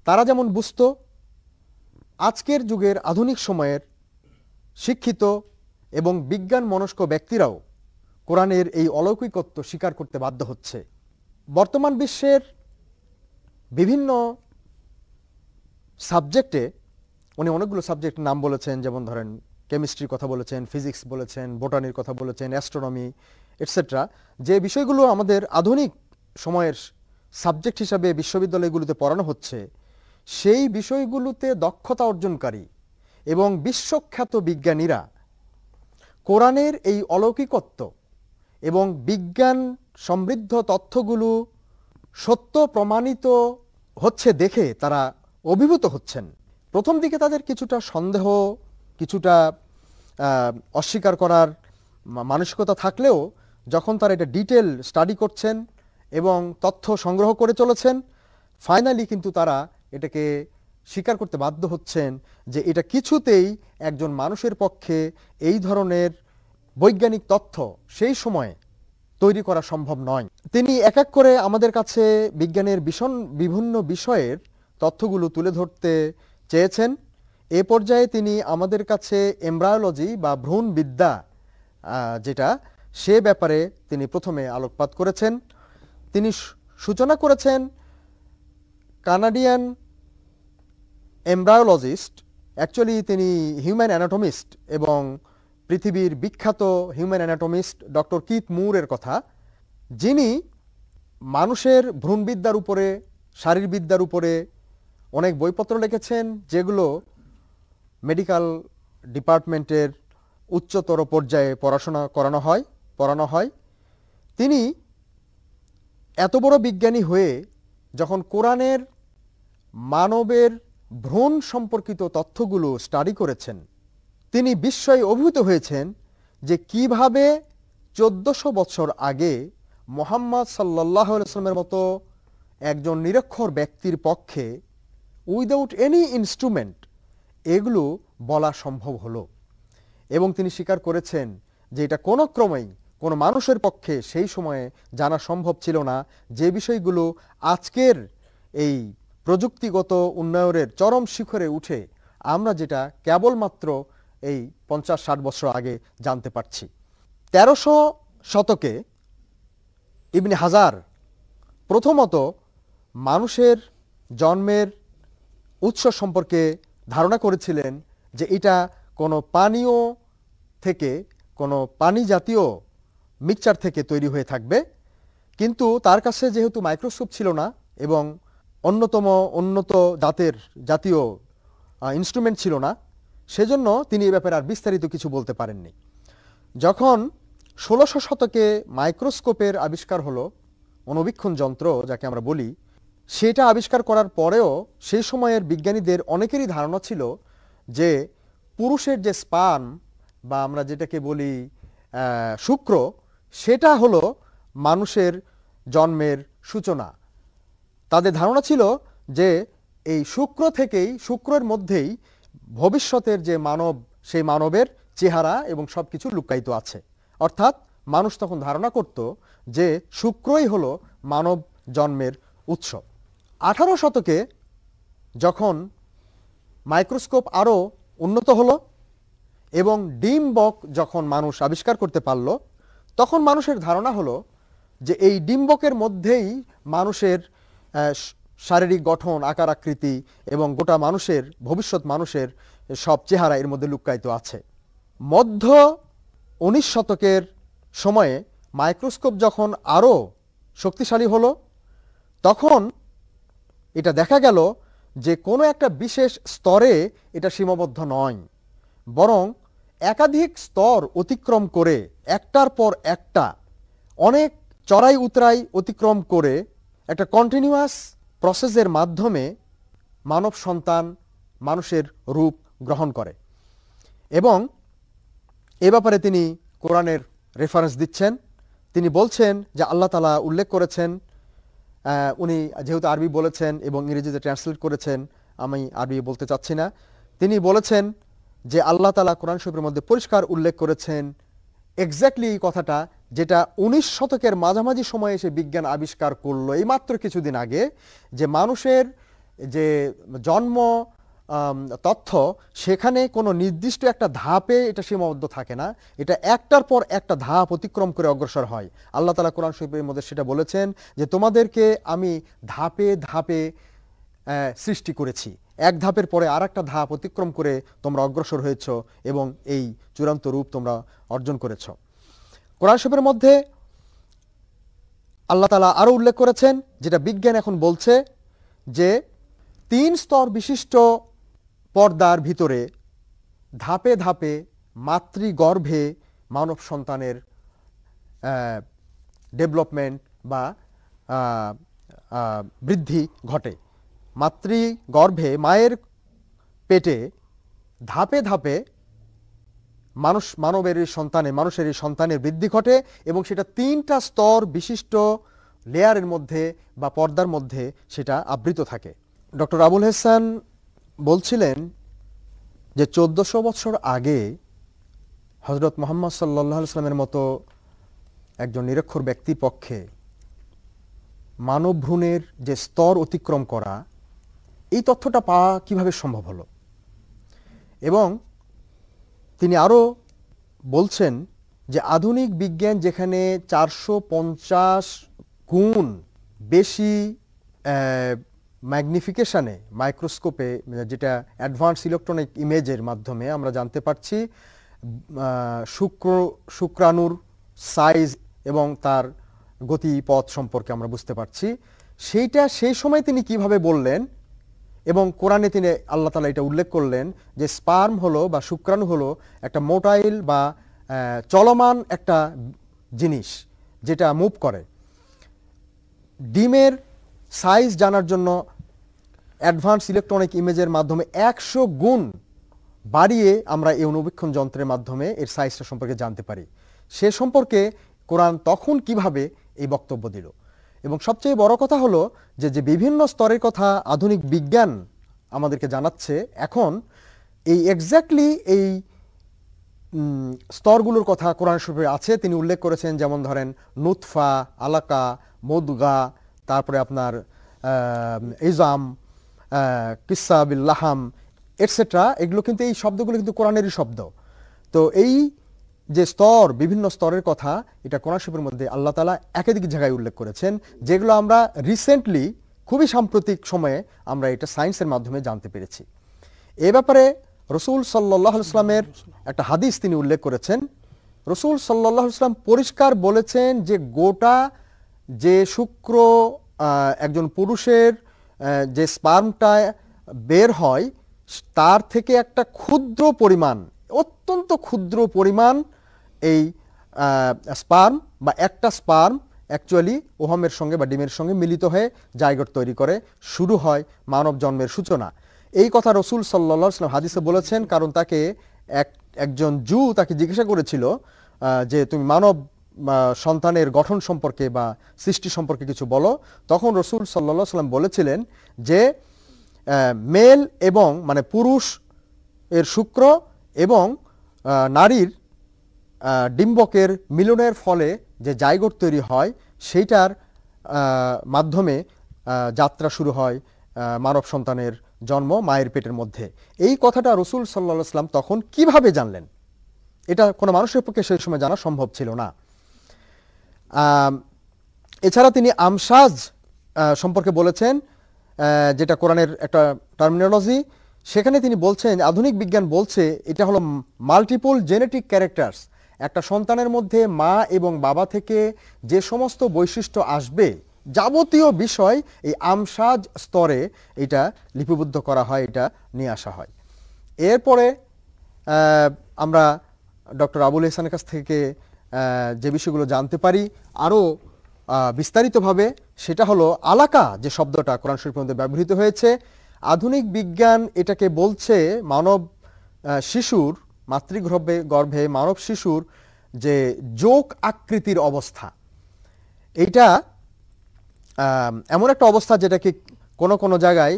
তারা যেমন বুঝত, আজকের যুগের আধুনিক সময়ের শিক্ষিত এবং বিজ্ঞান মনস্ক ব্যক্তিরাও কোরআনের এই অলৌকিকত্ব স্বীকার করতে বাধ্য হচ্ছে। বর্তমান বিশ্বের বিভিন্ন সাবজেক্টে উনি অনেকগুলো সাবজেক্টের নাম বলেছেন, যেমন ধরেন কেমিস্ট্রির কথা বলেছেন, ফিজিক্স বলেছেন, বোটানির কথা বলেছেন, অ্যাস্ট্রোনমি এটসেট্রা, যে বিষয়গুলো আমাদের আধুনিক সময়ের সাবজেক্ট হিসাবে বিশ্ববিদ্যালয়গুলোতে পড়ানো হচ্ছে, সেই বিষয়গুলোতে দক্ষতা অর্জনকারী এবং বিশ্বখ্যাত বিজ্ঞানীরা কোরআনের এই অলৌকিকত্ব এবং বিজ্ঞান সমৃদ্ধ তথ্যগুলো সত্য প্রমাণিত হচ্ছে দেখে তারা অভিভূত হচ্ছেন। প্রথম দিকে তাদের কিছুটা সন্দেহ, কিছুটা অস্বীকার করার মানসিকতা থাকলেও যখন তারা এটা ডিটেল স্টাডি করছেন এবং তথ্য সংগ্রহ করে চলেছেন, ফাইনালি কিন্তু তারা এটাকে স্বীকার করতে বাধ্য হচ্ছেন যে এটা কিছুতেই একজন মানুষের পক্ষে এই ধরনের বৈজ্ঞানিক তথ্য সেই সময়ে তৈরি করা সম্ভব নয়। তিনি এক এক করে আমাদের কাছে বিজ্ঞানের বিভিন্ন বিষয়ের তথ্যগুলো তুলে ধরতে চেয়েছেন। এ পর্যায়ে তিনি আমাদের কাছে এমব্রায়োলজি বা ভ্রূণবিদ্যা যেটা, সে ব্যাপারে তিনি প্রথমে আলোকপাত করেছেন। তিনি সূচনা করেছেন কানাডিয়ান এমব্রায়োলজিস্ট, অ্যাকচুয়ালি তিনি হিউম্যান অ্যানাটমিস্ট এবং পৃথিবীর বিখ্যাত হিউম্যান অ্যানাটমিস্ট ডক্টর কিথ মুরের কথা, যিনি মানুষের ভ্রূণবিদ্যার উপরে, শারীরবিদ্যার উপরে অনেক বইপত্র লিখেছেন, যেগুলো মেডিকেল ডিপার্টমেন্টের উচ্চতর পর্যায়ে পড়ানো হয়। তিনি এত বড় বিজ্ঞানী হয়ে যখন কোরআনের মানবের ভ্রূণ সম্পর্কিত তথ্যগুলো স্টাডি করেছেন, তিনি বিস্ময়ে অভিভূত হয়েছেন যে কিভাবে 1400 বছর আগে মুহাম্মদ সাল্লাল্লাহু আলাইহি ওয়াসাল্লামের মতো একজন নিরক্ষর ব্যক্তির পক্ষে উইদাউট এনি ইনস্ট্রুমেন্ট এগুলো বলা সম্ভব হলো। এবং তিনি স্বীকার করেছেন যে এটা কোনো ক্রমেই কোনো মানুষের পক্ষে সেই সময়ে জানা সম্ভব ছিল না, যে বিষয়গুলো আজকের এই প্রযুক্তিগত উন্নয়নের চরম শিখরে উঠে আমরা যেটা কেবলমাত্র এই 50-60 বছর আগে জানতে পারছি। 1300 শতকে ইবনে হাজার প্রথমত মানুষের জন্মের উৎস সম্পর্কে ধারণা করেছিলেন যে এটা কোনো পানীয় থেকে, কোনো পানি জাতীয় মিক্সচার থেকে তৈরি হয়ে থাকবে। কিন্তু তার কাছে যেহেতু মাইক্রোস্কোপ ছিল না এবং উন্নত জাতীয় ইনস্ট্রুমেন্ট ছিল না, সেজন্য তিনি এ ব্যাপারে আর বিস্তারিত কিছু বলতে পারেননি। যখন 1600 শতকে মাইক্রোস্কোপের আবিষ্কার হলো, অণুবীক্ষণ যন্ত্র যাকে আমরা বলি, সেটা আবিষ্কার করার পরেও সেই সময়ের বিজ্ঞানীদের অনেকেরই ধারণা ছিল যে পুরুষের যে স্পার্ম বা আমরা যেটাকে বলি শুক্র, সেটা হলো মানুষের জন্মের সূচনা। তাদের ধারণা ছিল যে এই শুক্রের মধ্যেই ভবিষ্যতের যে মানব, সেই মানবের চেহারা এবং সবকিছু লুকায়িত আছে। অর্থাৎ মানুষ তখন ধারণা করত যে শুক্রই হলো মানব জন্মের উৎস। 18 শতকে যখন মাইক্রোস্কোপ আরও উন্নত হলো এবং ডিম্বক যখন মানুষ আবিষ্কার করতে পারল, তখন মানুষের ধারণা হলো যে এই ডিম্বকের মধ্যেই মানুষের শারীরিক গঠন, আকার আকৃতি এবং গোটা মানুষের, ভবিষ্যৎ মানুষের সব চেহারা এর মধ্যে লুকায়িত আছে। মধ্য 19 শতকের সময়ে মাইক্রোস্কোপ যখন আরও শক্তিশালী হলো, তখন এটা দেখা গেল যে কোনো একটা বিশেষ স্তরে এটা সীমাবদ্ধ নয়, বরং একাধিক স্তর অতিক্রম করে একটার পর একটা অনেক চড়াই উতরাই অতিক্রম করে একটা কন্টিনিউয়াস প্রসেসের মাধ্যমে মানব সন্তান মানুষের রূপ গ্রহণ করে। এবং এ ব্যাপারে তিনি কোরআনের রেফারেন্স দিচ্ছেন। তিনি বলছেন যে আল্লাহ তাআলা উল্লেখ করেছেন, উনি যেহেতু আরবি বলেছেন এবং ইংরেজিতে ট্রান্সলেট করেছেন, আমি আরবি বলতে চাচ্ছি না, তিনি বলেছেন যে আল্লাহ তাআলা কোরআন শরীফের মধ্যে পরিষ্কার উল্লেখ করেছেন এক্স্যাক্টলি এই কথাটা, যেটা 19 শতকের মাঝামাঝি সময়ে এসে বিজ্ঞান আবিষ্কার করলো এই মাত্র কিছুদিন আগে, যে মানুষের যে জন্ম তথ্য সেখানে কোনো নির্দিষ্ট একটা ধাপে এটা সীমাবদ্ধ থাকে না, এটা একটার পর একটা ধাপ অতিক্রম করে অগ্রসর হয়। আল্লাহ তাআলা কোরআন শরীফের মধ্যে সেটা বলেছেন যে তোমাদেরকে আমি ধাপে ধাপে সৃষ্টি করেছি, এক ধাপের পরে আর একটা ধাপ অতিক্রম করে তোমরা অগ্রসর হয়েছ এবং এই চূড়ান্ত রূপ তোমরা অর্জন করেছ। কোরআন শরীফের মধ্যে আল্লাহ তাআলা আরো উল্লেখ করেছেন, যেটা বিজ্ঞান এখন বলছে, যে 3 স্তর বিশিষ্ট পর্দার ভিতরে ধাপে ধাপে মাতৃগর্ভে মানব সন্তানের ডেভেলপমেন্ট বা বৃদ্ধি ঘটে। মাতৃগর্ভে মায়ের পেটে ধাপে ধাপে মানুষের এই সন্তানের বৃদ্ধি ঘটে এবং সেটা 3টা স্তর বিশিষ্ট লেয়ারের মধ্যে বা পর্দার মধ্যে সেটা আবৃত থাকে। ডক্টর আবুল হাসান বলছিলেন যে 1400 বছর আগে হযরত মুহাম্মদ সাল্লাল্লাহু আলাইহি ওয়াসাল্লামের মতো একজন নিরক্ষর ব্যক্তির পক্ষে মানব ভ্রূণের যে স্তর অতিক্রম করা, এই তথ্যটা পাওয়া কিভাবে সম্ভব হলো। এবং তিনি আরো বলছেন যে আধুনিক বিজ্ঞান যেখানে 450 গুণ বেশি ম্যাগনিফিকেশনে মাইক্রোস্কোপে, যেটা অ্যাডভান্স ইলেকট্রনিক ইমেজের মাধ্যমে আমরা জানতে পারছি শুক্রাণুর সাইজ এবং তার গতিপথ সম্পর্কে আমরা বুঝতে পারছি, সেই সময় তিনি কিভাবে বললেন, এবং কোরআনে তিনি আল্লাহ তাআলা এটা উল্লেখ করলেন যে স্পার্ম হলো বা শুক্রাণু হলো একটা মোটাইল বা চলমান একটা জিনিস যেটা মুভ করে। ডিমের সাইজ জানার জন্য অ্যাডভান্স ইলেকট্রনিক ইমেজের মাধ্যমে 100 গুণ বাড়িয়ে আমরা এই অনুবীক্ষণ যন্ত্রের মাধ্যমে এর সাইজটা সম্পর্কে জানতে পারি। সে সম্পর্কে কোরআন তখন কিভাবে এই বক্তব্য দিল। এবং সবচেয়ে বড় কথা হলো যে বিভিন্ন স্তরের কথা আধুনিক বিজ্ঞান আমাদেরকে জানাচ্ছে, এখন এই এক্স্যাক্টলি এই স্তরগুলোর কথা কোরআন শরীফে আছে। তিনি উল্লেখ করেছেন, যেমন ধরেন নুতফা, আলাকা, মুদগা, তারপরে আপনার ইজাম, কিসা বিল লাহাম এটসেট্রা, এগুলো কিন্তু এই শব্দগুলো কিন্তু কোরআনেরই শব্দ। তো এই যে স্তর, বিভিন্ন স্তরের কথা, এটা কোরআন শরীফের মধ্যে আল্লাহ তাআলা একাধিক জায়গায় উল্লেখ করেছেন, যেগুলো আমরা রিসেন্টলি খুবই সাম্প্রতিক সময়ে আমরা এটা সায়েন্সের মাধ্যমে জানতে পেরেছি। এ ব্যাপারে রাসূল সাল্লাল্লাহু আলাইহি ওয়াসাল্লামের একটা হাদিস তিনি উল্লেখ করেছেন। রাসূল সাল্লাল্লাহু আলাইহি ওয়াসাল্লাম পরিষ্কার বলেছেন যে গোটা যে শুক্র একজন পুরুষের যে স্পার্মটা বের হয় তার থেকে একটা ক্ষুদ্র পরিমাণ, অত্যন্ত ক্ষুদ্র পরিমাণ এই স্পার্ম বা একটা স্পার্ম অ্যাকচুয়ালি ওহমের সঙ্গে বা ডিমের সঙ্গে মিলিত হয়ে জাইগোট তৈরি করে, শুরু হয় মানব জন্মের সূচনা। এই কথা রাসূল সাল্লাল্লাহু আলাইহি ওয়াসাল্লাম হাদিসে বলেছেন, কারণ তাকে একজন জু তাকে জিজ্ঞাসা করেছিল যে তুমি মানব সন্তানের গঠন সম্পর্কে বা সৃষ্টি সম্পর্কে কিছু বলো। তখন রাসূল সাল্লাল্লাহু আলাইহি ওয়াসাল্লাম বলেছিলেন যে মেল এবং মানে পুরুষ এর শুক্র এবং নারীর ডিম্বকের মিলনের ফলে যে জাইগোট তৈরি হয়, সেইটার মাধ্যমে যাত্রা শুরু হয় মানব সন্তানের জন্ম মায়ের পেটের মধ্যে। এই কথাটা রাসূল সাল্লাল্লাহু আলাইহি ওয়াসাল্লাম তখন কিভাবে জানলেন? এটা কোনো মানুষের পক্ষে সেই সময় জানা সম্ভব ছিল না। এছাড়া তিনি আমসাজ সম্পর্কে বলেছেন, যেটা কোরআনের একটা টার্মিনোলজি। সেখানে তিনি বলছেন, আধুনিক বিজ্ঞান বলছে এটা হলো মাল্টিপল জেনেটিক ক্যারেক্টার্স। একটা সন্তানের মধ্যে মা এবং বাবা থেকে যে সমস্ত বৈশিষ্ট্য আসবে, যাবতীয় বিষয় এই আমসাজ স্তরে এটা লিপিবদ্ধ করা হয়, এটা নিয়ে আসা হয়। এরপরে আমরা ডক্টর আবুল হাসানের কাছ থেকে যে বিষয়গুলো জানতে পারি আরও বিস্তারিতভাবে, সেটা হলো আলাকা যে শব্দটা কোরআন শরীফের মধ্যে ব্যবহৃত হয়েছে। আধুনিক বিজ্ঞান এটাকে বলছে মানব শিশুর মাতৃগর্ভে মানব শিশুর যে যোগ আকৃতির অবস্থা, এইটা এমন একটা অবস্থা যেটাকে কোনো কোনো জায়গায়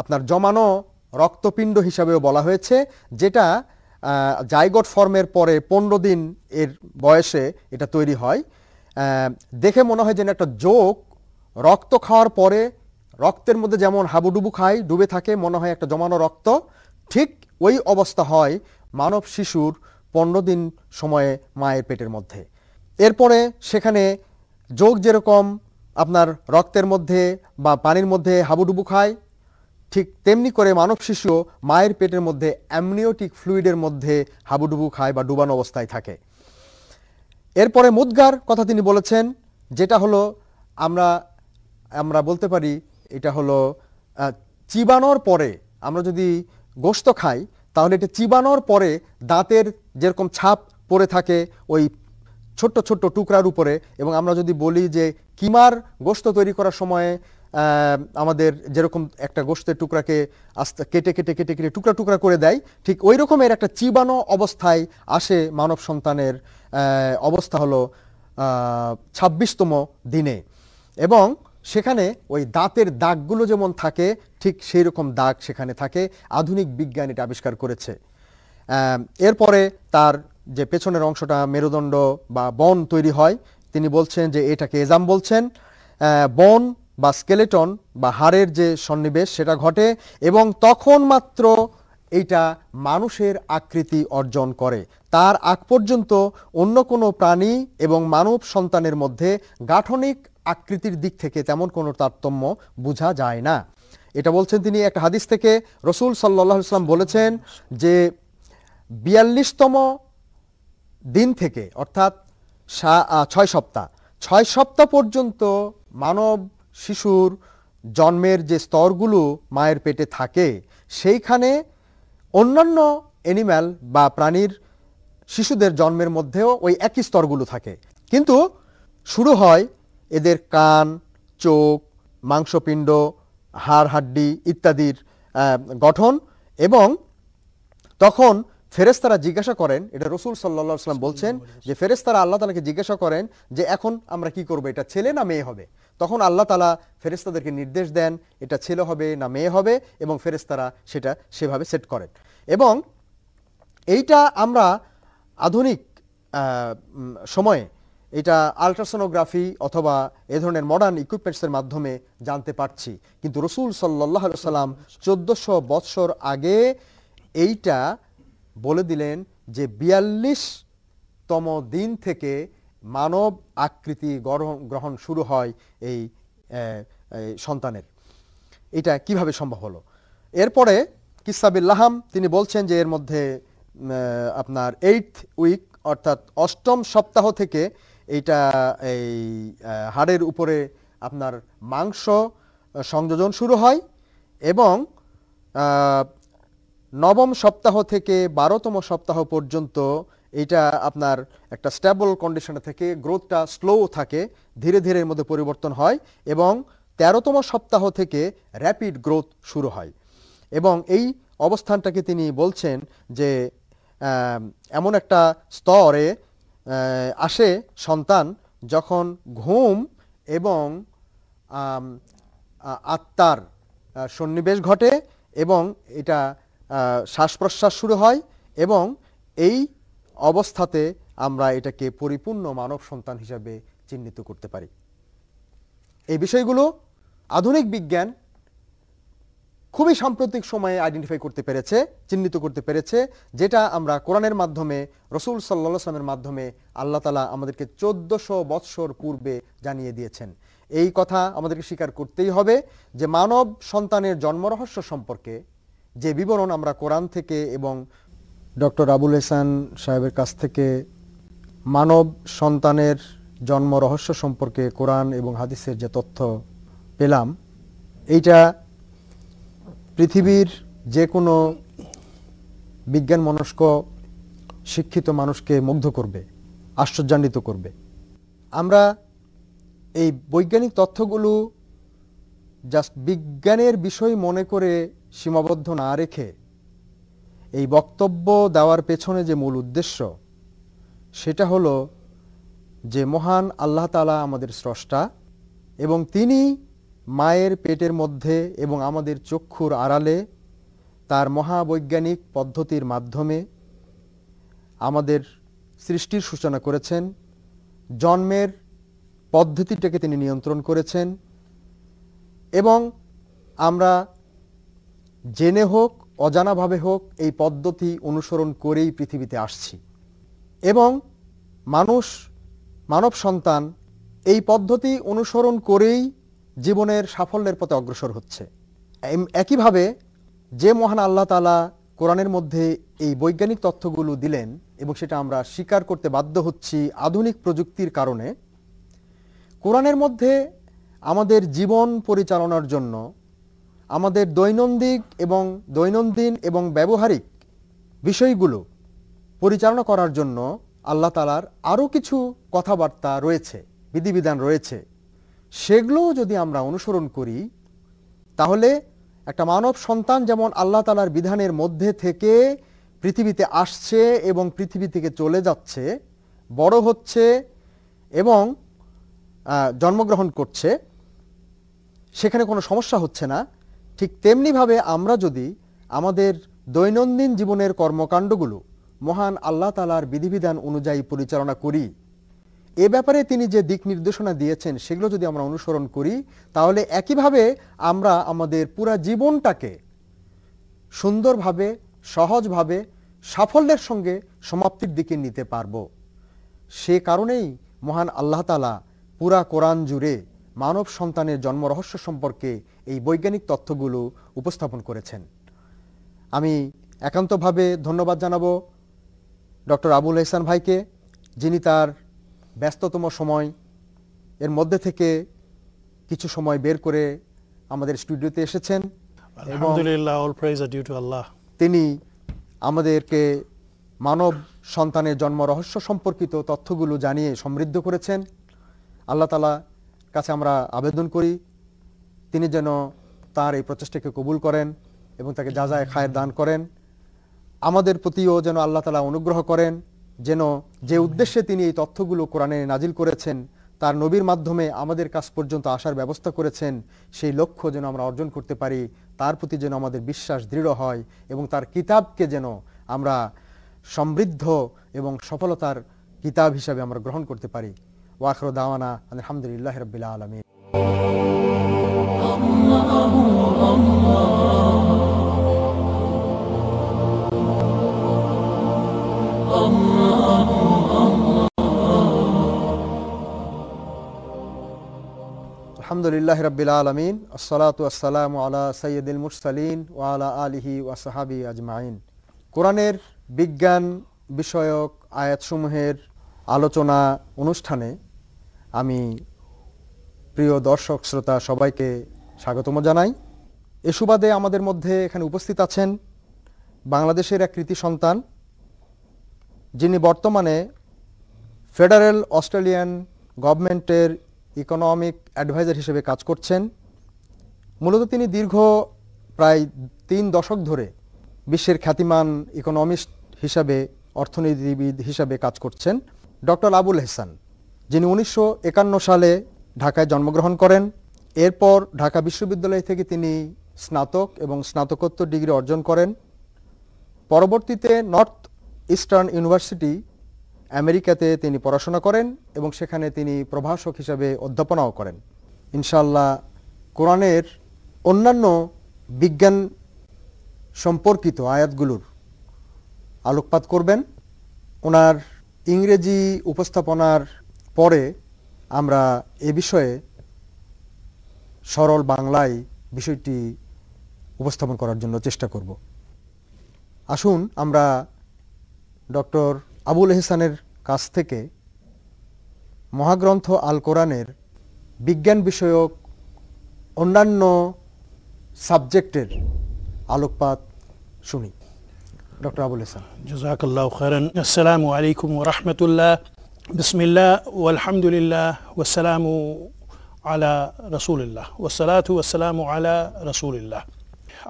আপনার জমানো রক্তপিণ্ড হিসাবেও বলা হয়েছে, যেটা জাইগোট ফর্মের পরে 15 দিন এর বয়সে এটা তৈরি হয়। দেখে মনে হয় যেন একটা যোগ রক্ত খাওয়ার পরে রক্তের মধ্যে যেমন হাবুডুবু খায়, ডুবে থাকে, মনে হয় একটা জমানো রক্ত, ঠিক ওই অবস্থা হয় মানব শিশুর 15 দিন সময়ে মায়ের পেটের মধ্যে। এরপরে সেখানে যোগ যেরকম আপনার রক্তের মধ্যে বা পানির মধ্যে হাবুডুবু খায়, ঠিক তেমনি করে মানব শিশু মায়ের পেটের মধ্যে অ্যামনিওটিক ফ্লুইডের মধ্যে হাবুডুবু খায় বা ডুবানো অবস্থায় থাকে। এরপরে মুদগার কথা তিনি বলেছেন, যেটা হলো আমরা বলতে পারি এটা হলো চিবানোর পরে, আমরা যদি গোশত খাই তাহলে এটা চিবানোর পরে দাঁতের যেরকম ছাপ পড়ে থাকে ওই ছোট্ট ছোট্ট টুকরার উপরে, এবং আমরা যদি বলি যে কিমার গোশত তৈরি করার সময় আমাদের যেরকম একটা গোশতের টুকরাকে আস্তে কেটে কেটে কেটে কেটে টুকরা টুকরা করে দেয়, ঠিক ওই রকমের একটা চিবানো অবস্থায় আসে মানব সন্তানের অবস্থা হলো 26তম দিনে। এবং সেখানে ওই দাঁতের দাগগুলো যেমন থাকে ঠিক সেই রকম দাগ সেখানে থাকে। আধুনিক বিজ্ঞান এটা আবিষ্কার করেছে। এরপরে তার যে পেছনের অংশটা মেরুদণ্ড বা বন তৈরি হয়, তিনি বলছেন যে এটাকে এজাম বলছেন। বন বা স্কেলেটন বা হাড়ের যে সন্নিবেশ সেটা ঘটে, এবং তখন মাত্র এইটা মানুষের আকৃতি অর্জন করে। তার আগ পর্যন্ত অন্য কোনো প্রাণী এবং মানব সন্তানের মধ্যে গাঠনিক আকৃতির দিক থেকে তেমন কোনো তারতম্য বোঝা যায় না। এটা বলছেন তিনি একটা হাদিস থেকে। রসুল সাল্লাল্লাহু আলাইহি ওয়াসাল্লাম বলেছেন যে 42তম দিন থেকে, অর্থাৎ 6 সপ্তাহ পর্যন্ত মানব শিশুর জন্মের যে স্তরগুলো মায়ের পেটে থাকে, সেইখানে অন্যান্য অ্যানিম্যাল বা প্রাণীর শিশুদের জন্মের মধ্যেও ওই একই স্তরগুলো থাকে, কিন্তু শুরু হয় এদের কান, চোখ, মাংসপিণ্ড, হাড় হাড্ডি ইত্যাদির গঠন। এবং তখন ফেরেশতারা জিজ্ঞাসা করেন, এটা রসুল সাল্লাল্লাহু আলাইহি ওয়াসাল্লাম বলছেন যে ফেরেশতারা আল্লাহ তাআলাকে জিজ্ঞাসা করেন যে এখন আমরা কি করব, এটা ছেলে না মেয়ে হবে? তখন আল্লাহ তাআলা ফেরেশতাদেরকে নির্দেশ দেন এটা ছেলে হবে না মেয়ে হবে, এবং ফেরেশতারা সেটা সেভাবে সেট করেন। এবং এইটা আমরা আধুনিক সময়ে এটা আল্ট্রাসোনোগ্রাফি অথবা এ ধরনের মডার্ন ইকুইপমেন্টসের মাধ্যমে জানতে পারছি, কিন্তু রসুল সাল্লাল্লাহু আলাইহি ওয়াসাল্লাম 1400 বৎসর আগে এইটা বলে দিলেন যে 42তম দিন থেকে মানব আকৃতি গ্রহণ শুরু হয় এই সন্তানের। এটা কিভাবে সম্ভব হলো? এরপরে কিসসা বিল লাহাম তিনি বলছেন যে এর মধ্যে আপনার 8th উইক অর্থাৎ 8ম সপ্তাহ থেকে এইটা এই হাড়ের উপরে আপনার মাংস সংযোজন শুরু হয়, এবং 9ম সপ্তাহ থেকে 12তম সপ্তাহ পর্যন্ত এটা আপনার একটা স্টেবল কন্ডিশনে থেকে গ্রোথটা স্লো থাকে, ধীরে ধীরে এর মধ্যে পরিবর্তন হয়, এবং 13তম সপ্তাহ থেকে র্যাপিড গ্রোথ শুরু হয়। এবং এই অবস্থানটাকে তিনি বলছেন যে এমন একটা স্তরে আসে সন্তান যখন ঘুম এবং আত্মার সন্নিবেশ ঘটে, এবং এটা শ্বাস প্রশ্বাস শুরু হয়, এবং এই অবস্থাতে আমরা এটাকে পরিপূর্ণ মানব সন্তান হিসাবে চিহ্নিত করতে পারি। এই বিষয়গুলো আধুনিক বিজ্ঞান খুবই সাম্প্রতিক সময়ে আইডেন্টিফাই করতে পেরেছে, চিহ্নিত করতে পেরেছে, যেটা আমরা কোরআনের মাধ্যমে রসুল সাল্লাল্লাহু আলাইহি ওয়াসাল্লামের মাধ্যমে আল্লাহ তাআলা আমাদেরকে 1400 বৎসর পূর্বে জানিয়ে দিয়েছেন। এই কথা আমাদেরকে স্বীকার করতেই হবে যে মানব সন্তানের জন্মরহস্য সম্পর্কে যে বিবরণ আমরা কোরআন থেকে এবং ডক্টর আবুল এহসান সাহেবের কাছ থেকে মানব সন্তানের জন্ম রহস্য সম্পর্কে কোরআন এবং হাদিসের যে তথ্য পেলাম, এইটা পৃথিবীর যে কোনো বিজ্ঞান মনস্ক শিক্ষিত মানুষকে মুগ্ধ করবে, আশ্চর্যান্বিত করবে। আমরা এই বৈজ্ঞানিক তথ্যগুলো জাস্ট বিজ্ঞানের বিষয় মনে করে সীমাবদ্ধ না রেখে এই বক্তব্য দেওয়ার পেছনে যে মূল উদ্দেশ্য, সেটা হলো যে মহান আল্লাহ তাআলা আমাদের স্রষ্টা এবং তিনি মায়ের পেটের মধ্যে এবং আমাদের চক্ষুর আড়ালে তার মহাবৈজ্ঞানিক পদ্ধতির মাধ্যমে আমাদের সৃষ্টির সূচনা করেছেন, জন্মের পদ্ধতিটাকে তিনি নিয়ন্ত্রণ করেছেন এবং আমরা জেনে হোক অজানাভাবে হোক এই পদ্ধতি অনুসরণ করেই পৃথিবীতে আসছি এবং মানব সন্তান এই পদ্ধতি অনুসরণ করেই জীবনের সাফল্যের পথে অগ্রসর হচ্ছে। একইভাবে যে মহান আল্লাহ তাআলা কোরআনের মধ্যে এই বৈজ্ঞানিক তথ্যগুলো দিলেন এবং সেটা আমরা স্বীকার করতে বাধ্য হচ্ছি আধুনিক প্রযুক্তির কারণে, কোরআনের মধ্যে আমাদের জীবন পরিচালনার জন্য আমাদের দৈনন্দিন এবং ব্যবহারিক বিষয়গুলো পরিচালনা করার জন্য আল্লাহ তাআলার আরও কিছু কথাবার্তা রয়েছে, বিধিবিধান রয়েছে। সেগুলো যদি আমরা অনুসরণ করি তাহলে একটা মানব সন্তান যেমন আল্লাহ তাআলার বিধানের মধ্যে থেকে পৃথিবীতে আসছে এবং পৃথিবী থেকে চলে যাচ্ছে, বড় হচ্ছে এবং জন্মগ্রহণ করছে, সেখানে কোনো সমস্যা হচ্ছে না। ঠিক তেমনিভাবে আমরা যদি আমাদের দৈনন্দিন জীবনের কর্মকাণ্ডগুলো মহান আল্লাহ তাআলার বিধিবিধান অনুযায়ী পরিচালনা করি, এ ব্যাপারে তিনি যে দিক নির্দেশনা দিয়েছেন সেগুলো যদি আমরা অনুসরণ করি, তাহলে একইভাবে আমরা আমাদের পুরা জীবনটাকে সুন্দরভাবে, সহজভাবে, সাফল্যের সঙ্গে সমাপ্তির দিকে নিতে পারব। সে কারণেই মহান আল্লাহ তাআলা পুরা কোরআন জুড়ে মানব সন্তানের জন্ম রহস্য সম্পর্কে এই বৈজ্ঞানিক তথ্যগুলো উপস্থাপন করেছেন। আমি একান্তভাবে ধন্যবাদ জানাবো ডক্টর আবুল এহসান ভাইকে, যিনি তার ব্যস্ততম সময় এর মধ্যে থেকে কিছু সময় বের করে আমাদের স্টুডিওতে এসেছেন। আলহামদুলিল্লাহ, all praise are due to Allah. তিনি আমাদেরকে মানব সন্তানের জন্ম রহস্য সম্পর্কিত তথ্যগুলো জানিয়ে সমৃদ্ধ করেছেন। আল্লাহ তাআলা কাছে আমরা আবেদন করি তিনি যেন তার এই প্রচেষ্টাকে কবুল করেন এবং তাকে জাযায়ে খায়ের দান করেন। আমাদের প্রতিও যেন আল্লাহ তাআলা অনুগ্রহ করেন, যেন যে উদ্দেশ্যে তিনি এই তথ্যগুলো কোরআনে নাজিল করেছেন, তার নবীর মাধ্যমে আমাদের কাছ পর্যন্ত আসার ব্যবস্থা করেছেন, সেই লক্ষ্য যেন আমরা অর্জন করতে পারি, তার প্রতি যেন আমাদের বিশ্বাস দৃঢ় হয় এবং তার কিতাবকে যেন আমরা সমৃদ্ধ এবং সফলতার কিতাব হিসাবে আমরা গ্রহণ করতে পারি। ওয়া আখিরু দাওয়ানা আলহামদুলিল্লাহি রাব্বিল আলামিন। আলহামদুলিল্লাহি রাব্বিল আলামিন, আসসালাতু ওয়াসসালামু আলা সাইয়্যিদিল মুরসালিন ওয়া আলা আলিহি ওয়া সাহবিহি আজমাইন। কোরআনের বিজ্ঞান বিষয়ক আয়াতসমূহের আলোচনা অনুষ্ঠানে আমি প্রিয় দর্শক শ্রোতা সবাইকে স্বাগতম জানাই। এ সুবাদে আমাদের মধ্যে এখানে উপস্থিত আছেন বাংলাদেশের এক কৃতি সন্তান, যিনি বর্তমানে ফেডারেল অস্ট্রেলিয়ান গভর্নমেন্টের ইকোনমিক অ্যাডভাইজার হিসেবে কাজ করছেন। মূলত তিনি দীর্ঘ প্রায় 3 দশক ধরে বিশ্বের খ্যাতিমান ইকোনমিস্ট হিসাবে, অর্থনীতিবিদ হিসাবে কাজ করছেন ডক্টর আবুল এহসান, যিনি 1951 সালে ঢাকায় জন্মগ্রহণ করেন। এরপর ঢাকা বিশ্ববিদ্যালয় থেকে তিনি স্নাতক এবং স্নাতকোত্তর ডিগ্রি অর্জন করেন। পরবর্তীতে নর্থ ইস্টার্ন ইউনিভার্সিটি আমেরিকাতে তিনি পড়াশোনা করেন এবং সেখানে তিনি প্রভাষক হিসাবে অধ্যাপনাও করেন। ইনশাআল্লাহ কোরআনের অন্যান্য বিজ্ঞান সম্পর্কিত আয়াতগুলোর আলোকপাত করবেন। ওনার ইংরেজি উপস্থাপনার পরে আমরা এ বিষয়ে সরল বাংলায় বিষয়টি উপস্থাপন করার জন্য চেষ্টা করব। আসুন আমরা ডক্টর আবুল এহসানের কাছ থেকে মহাগ্রন্থ আল কোরআনের বিজ্ঞান বিষয়ক অন্যান্য সাবজেক্টের আলোকপাত শুনি। ডক্টর আবুল এহসান। জাযাকাল্লাহু খাইরান। আসসালামু আলাইকুম ওয়া রাহমাতুল্লাহ। বিসমিল্লাহ ওয়ালহামদুলিল্লাহ ওয়াসসালামু আলা রাসূলিল্লাহ ওয়াসসালাতু ওয়াসসালামু আলা রাসূলিল্লাহ।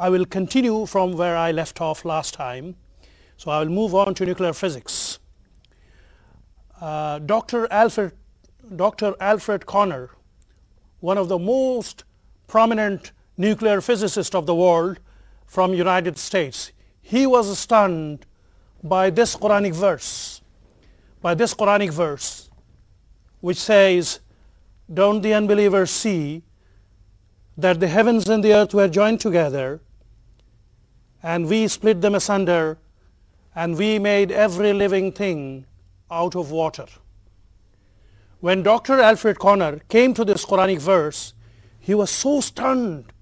I will continue from where I left off last time. So I will move on to nuclear physics. Dr. Alfred Connor, one of the most prominent nuclear physicists of the world from United States, he was stunned by this Quranic verse, which says, don't the unbelievers see that the heavens and the earth were joined together, and we split them asunder, and we made every living thing out of water. When Dr. Alfred Connor came to this Quranic verse, he was so stunned.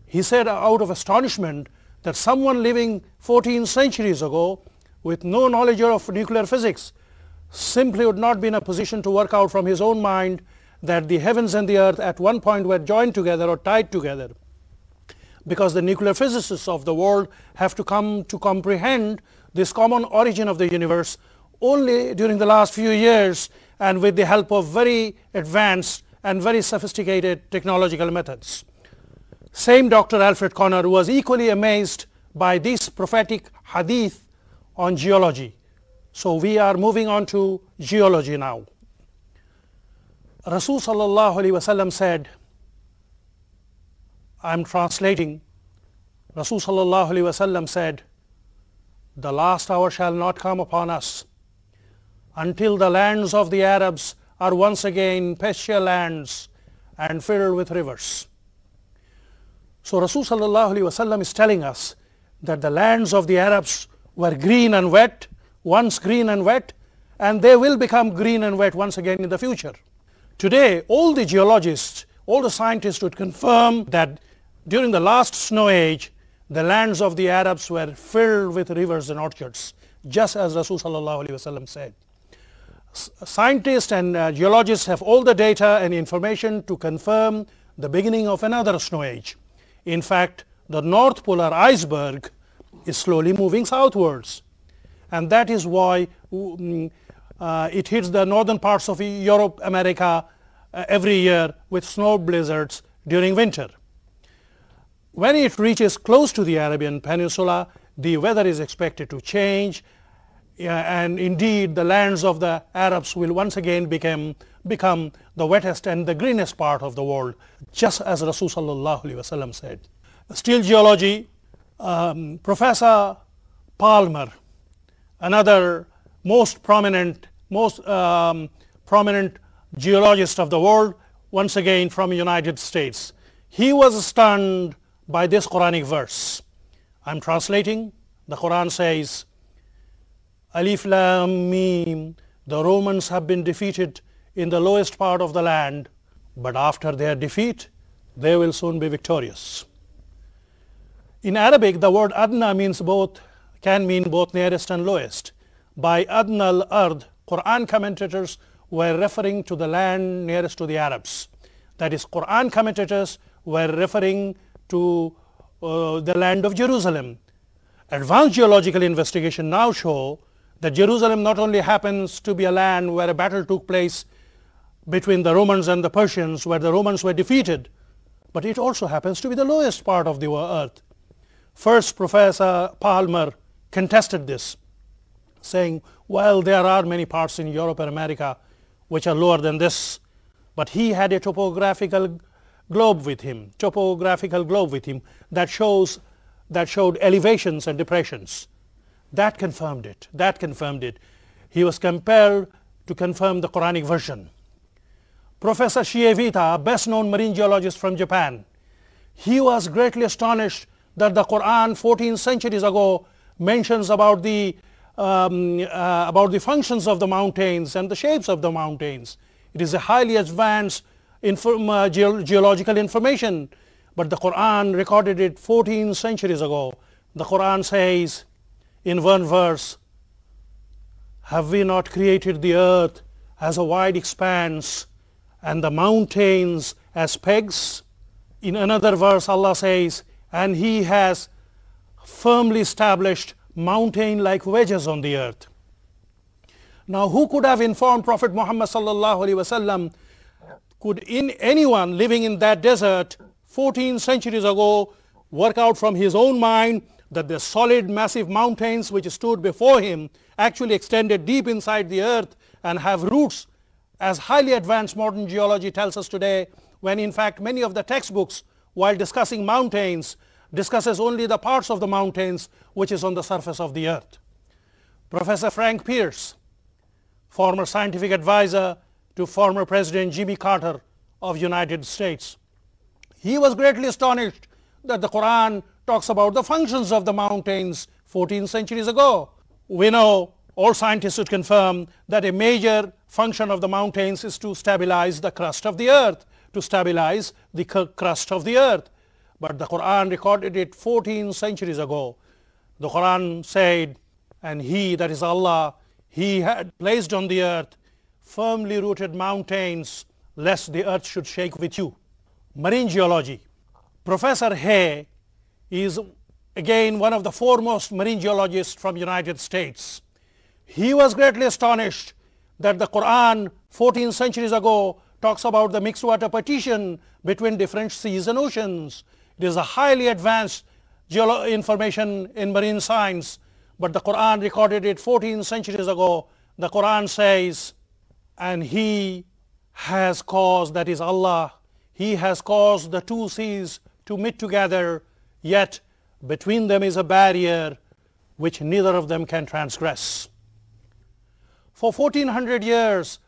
He said out of astonishment that someone living 14 centuries ago with no knowledge of nuclear physics simply would not be in a position to work out from his own mind that the heavens and the earth at one point were joined together or tied together, because the nuclear physicists of the world have to come to comprehend this common origin of the universe only during the last few years, and with the help of very advanced and very sophisticated technological methods. Same Dr. Alfred Connor was equally amazed by this prophetic hadith on geology. So we are moving on to geology now. Rasul sallallahu alaihi wasallam said, I'm translating, Rasul sallallahu alaihi wasallam said, the last hour shall not come upon us until the lands of the Arabs are once again pasture lands and filled with rivers. So Rasul sallallahu alaihi wasallam is telling us that the lands of the Arabs were green and wet, once green and wet, and they will become green and wet once again in the future. Today, all the geologists, all the scientists would confirm that during the last snow age, the lands of the Arabs were filled with rivers and orchards, just as Rasul sallallahu alaihi wasallam said. Scientists and geologists have all the data and information to confirm the beginning of another snow age. In fact, the North Polar iceberg is slowly moving southwards, and that is why it hits the northern parts of Europe, America every year with snow blizzards during winter. When it reaches close to the Arabian Peninsula, the weather is expected to change, and indeed the lands of the Arabs will once again become the wettest and the greenest part of the world, just as Rasul sallallahu alaihi wasallam said. Still geology, Professor Palmer, another most prominent geologist of the world, once again from the United States, he was stunned by this Quranic verse. I'm translating. The Quran says, Alif Lam Mim, the Romans have been defeated in the lowest part of the land, but after their defeat, they will soon be victorious. In Arabic, the word Adna can mean both nearest and lowest. By Adna al-Ard, Quran commentators were referring to the land nearest to the Arabs. That is, Quran commentators were referring to the land of Jerusalem. Advanced geological investigation now show that Jerusalem not only happens to be a land where a battle took place between the Romans and the Persians, where the Romans were defeated, but it also happens to be the lowest part of the earth. First, Professor Palmer contested this, saying, well, there are many parts in Europe and America which are lower than this, but he had a topographical globe with him that showed elevations and depressions. That confirmed it. He was compelled to confirm the Quranic version. Professor Shievita, a best known marine geologist from Japan, he was greatly astonished that the Quran 14 centuries ago mentions about the functions of the mountains and the shapes of the mountains. It is a highly advanced geological information, but the Quran recorded it 14 centuries ago. The Quran says in one verse, have we not created the earth as a wide expanse and the mountains as pegs? In another verse Allah says, and he has firmly established mountain like wedges on the earth. Now who could have informed Prophet Muhammad sallallahu alaihi wasallam? Could anyone living in that desert 14 centuries ago work out from his own mind that the solid massive mountains which stood before him actually extended deep inside the earth and have roots, as highly advanced modern geology tells us today, when in fact many of the textbooks, while discussing mountains, discusses only the parts of the mountains which is on the surface of the earth. Professor Frank Pierce, former scientific advisor to former President Jimmy Carter of United States, he was greatly astonished that the Quran talks about the functions of the mountains 14 centuries ago. We know, all scientists would confirm, that a major function of the mountains is to stabilize the crust of the earth, to stabilize the crust of the earth. But the Quran recorded it 14 centuries ago. The Quran said, and he, that is Allah, he had placed on the earth firmly rooted mountains, lest the earth should shake with you. Marine geology. Professor Hay is again one of the foremost marine geologists from United States. He was greatly astonished that the Quran 14 centuries ago talks about the mixed water partition between different seas and oceans. It is a highly advanced information in marine science, but the Quran recorded it 14 centuries ago. The Quran says, and he has caused, that is Allah, he has caused the two seas to meet together, yet between them is a barrier which neither of them can transgress. For 1400 years,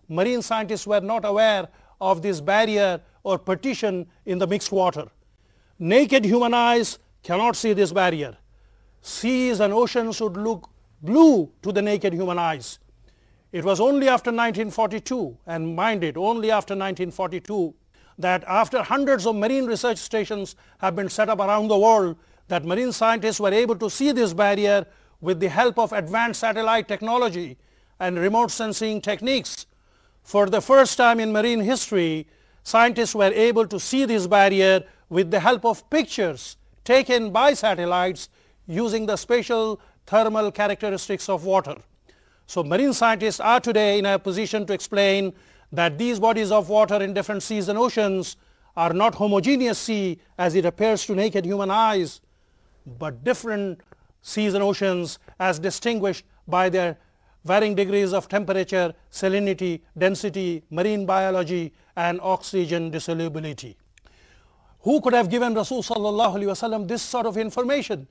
marine scientists were not aware of this barrier or partition in the mixed water. Naked human eyes cannot see this barrier. Seas and oceans would look blue to the naked human eyes. It was only after 1942, and mind it, only after 1942, that after hundreds of marine research stations have been set up around the world, that marine scientists were able to see this barrier with the help of advanced satellite technology and remote sensing techniques. For the first time in marine history, scientists were able to see this barrier with the help of pictures taken by satellites using the spatial thermal characteristics of water. So marine scientists are today in a position to explain that these bodies of water in different seas and oceans are not homogeneous sea as it appears to naked human eyes, but different seas and oceans as distinguished by their varying degrees of temperature, salinity, density, marine biology, and oxygen dissolubility. Who could have given Rasul sallallahu alaihi wasallam this sort of information?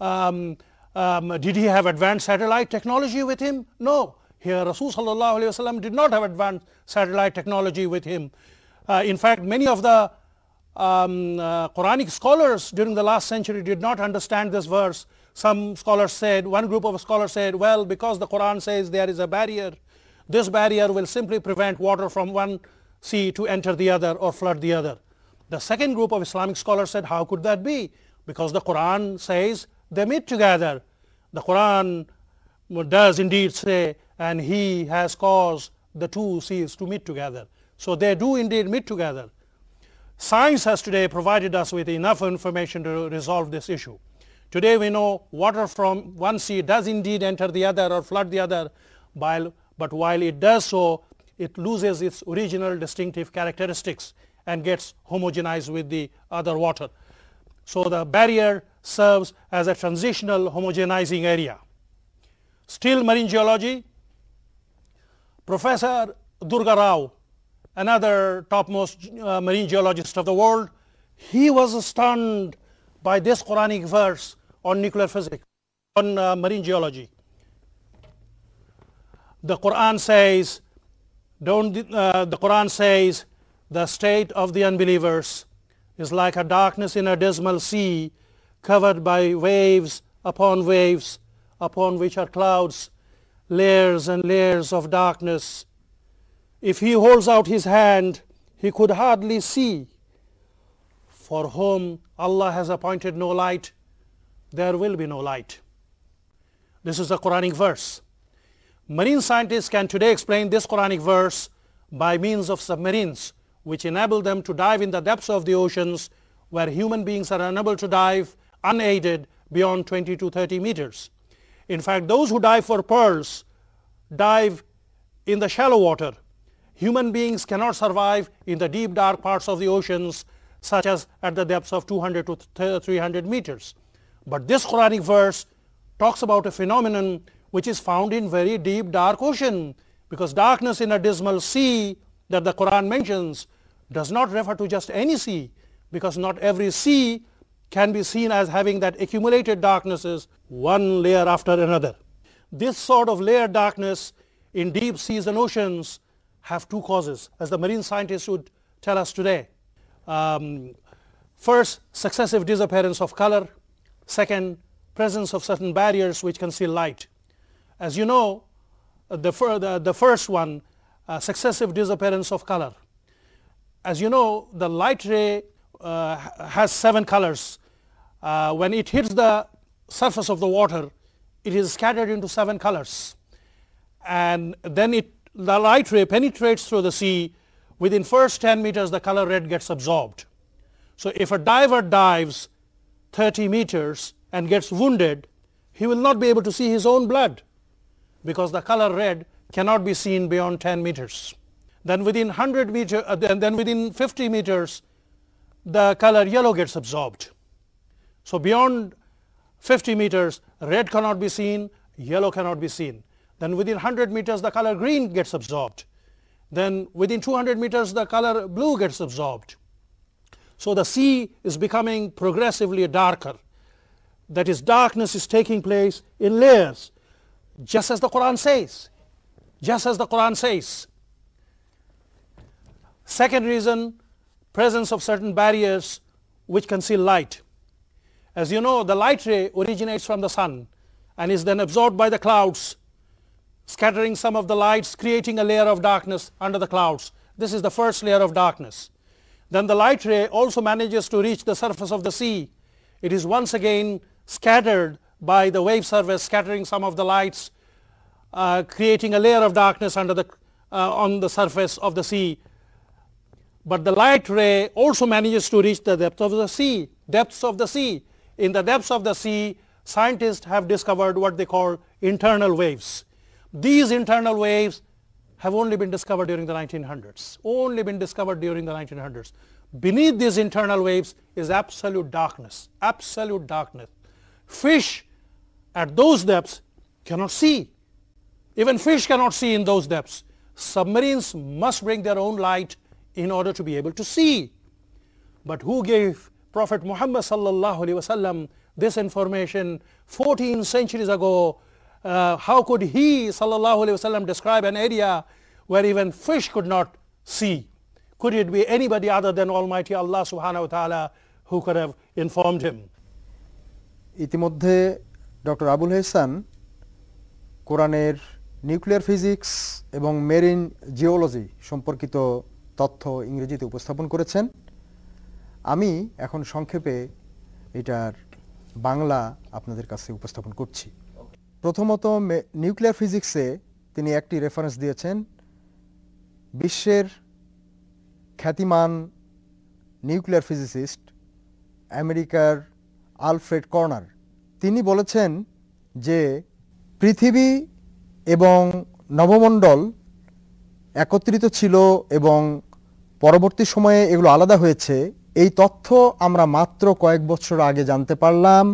Did he have advanced satellite technology with him? No. Here Rasul sallallahu alaihi wasallam did not have advanced satellite technology with him. In fact, many of the Quranic scholars during the last century did not understand this verse. Some scholars said, one group of scholars said, well, because the Quran says there is a barrier, this barrier will simply prevent water from one sea to enter the other or flood the other. The second group of Islamic scholars said, how could that be? Because the Quran says they meet together. The Quran does indeed say, and he has caused the two seas to meet together. So they do indeed meet together. Science has today provided us with enough information to resolve this issue. Today we know water from one sea does indeed enter the other or flood the other, but while it does so, it loses its original distinctive characteristics and gets homogenized with the other water. So the barrier serves as a transitional homogenizing area. Still marine geology, Professor Durga Rao, another topmost marine geologist of the world, he was stunned by this Quranic verse on nuclear physics, on marine geology. The Quran says, the state of the unbelievers is like a darkness in a dismal sea, covered by waves upon which are clouds, layers and layers of darkness. If he holds out his hand, he could hardly see. For whom Allah has appointed no light, there will be no light. This is a Quranic verse. Marine scientists can today explain this Quranic verse by means of submarines, which enable them to dive in the depths of the oceans where human beings are unable to dive unaided beyond 20 to 30 meters. In fact, those who dive for pearls dive in the shallow water. Human beings cannot survive in the deep dark parts of the oceans such as at the depths of 200 to 300 meters. But this Quranic verse talks about a phenomenon which is found in very deep dark ocean, because darkness in a dismal sea that the Quran mentions does not refer to just any sea, because not every sea can be seen as having that accumulated darknesses one layer after another. This sort of layered darkness in deep seas and oceans have two causes, as the marine scientists would tell us today. First, successive disappearance of color. Second, presence of certain barriers which conceal light. As you know, the first one, successive disappearance of color. As you know, the light ray has 7 colors. When it hits the surface of the water, it is scattered into 7 colors. And then the light ray penetrates through the sea. Within first 10 meters, the color red gets absorbed. So if a diver dives 30 meters and gets wounded, he will not be able to see his own blood, because the color red cannot be seen beyond 10 meters. Then within 100 meters, then within 50 meters, the color yellow gets absorbed. So beyond 50 meters, red cannot be seen, yellow cannot be seen. Then within 100 meters, the color green gets absorbed. Then within 200 meters, the color blue gets absorbed. So the sea is becoming progressively darker. That is, darkness is taking place in layers, just as the Quran says. Just as the Quran says. Second reason, presence of certain barriers which conceal light. As you know, the light ray originates from the sun and is then absorbed by the clouds, scattering some of the lights, creating a layer of darkness under the clouds. This is the first layer of darkness. Then the light ray also manages to reach the surface of the sea. It is once again scattered by the wave surface, scattering some of the lights, creating a layer of darkness on the surface of the sea. But the light ray also manages to reach the depth of the sea. Depths of the sea. In the depths of the sea, scientists have discovered what they call internal waves. These internal waves have only been discovered during the 1900s. Only been discovered during the 1900s. Beneath these internal waves is absolute darkness. Absolute darkness. Fish at those depths cannot see. Even fish cannot see in those depths. Submarines must bring their own light in order to be able to see. But who gave Prophet Muhammad sallallahu alaihi wasallam this information 14 centuries ago? How could he sallallahu alaihi wasallam describe an area where even fish could not see? Could it be anybody other than Almighty Allah subhanahu wa ta'ala who could have informed him? ইতিমধ্যে doctor Abul হেসান কোরআনের nuclear physics এবং marine geology সম্পর্কিত তথ্য ইংরেজিতে উপস্থাপন করেছেন। আমি এখন সংক্ষেপে এটার বাংলা আপনাদের কাছে উপস্থাপন করছি। প্রথমত নিউক্লিয়ার ফিজিক্সে তিনি একটি রেফারেন্স দিয়েছেন বিশ্বের খ্যাতিমান নিউক্লিয়ার ফিজিসিস্ট আমেরিকার আলফ্রেড কর্নার। তিনি বলেছেন যে পৃথিবী এবং নবমণ্ডল একত্রিত ছিল এবং পরবর্তী সময়ে এগুলো আলাদা হয়েছে। এই তথ্য আমরা মাত্র কয়েক বছর আগে জানতে পারলাম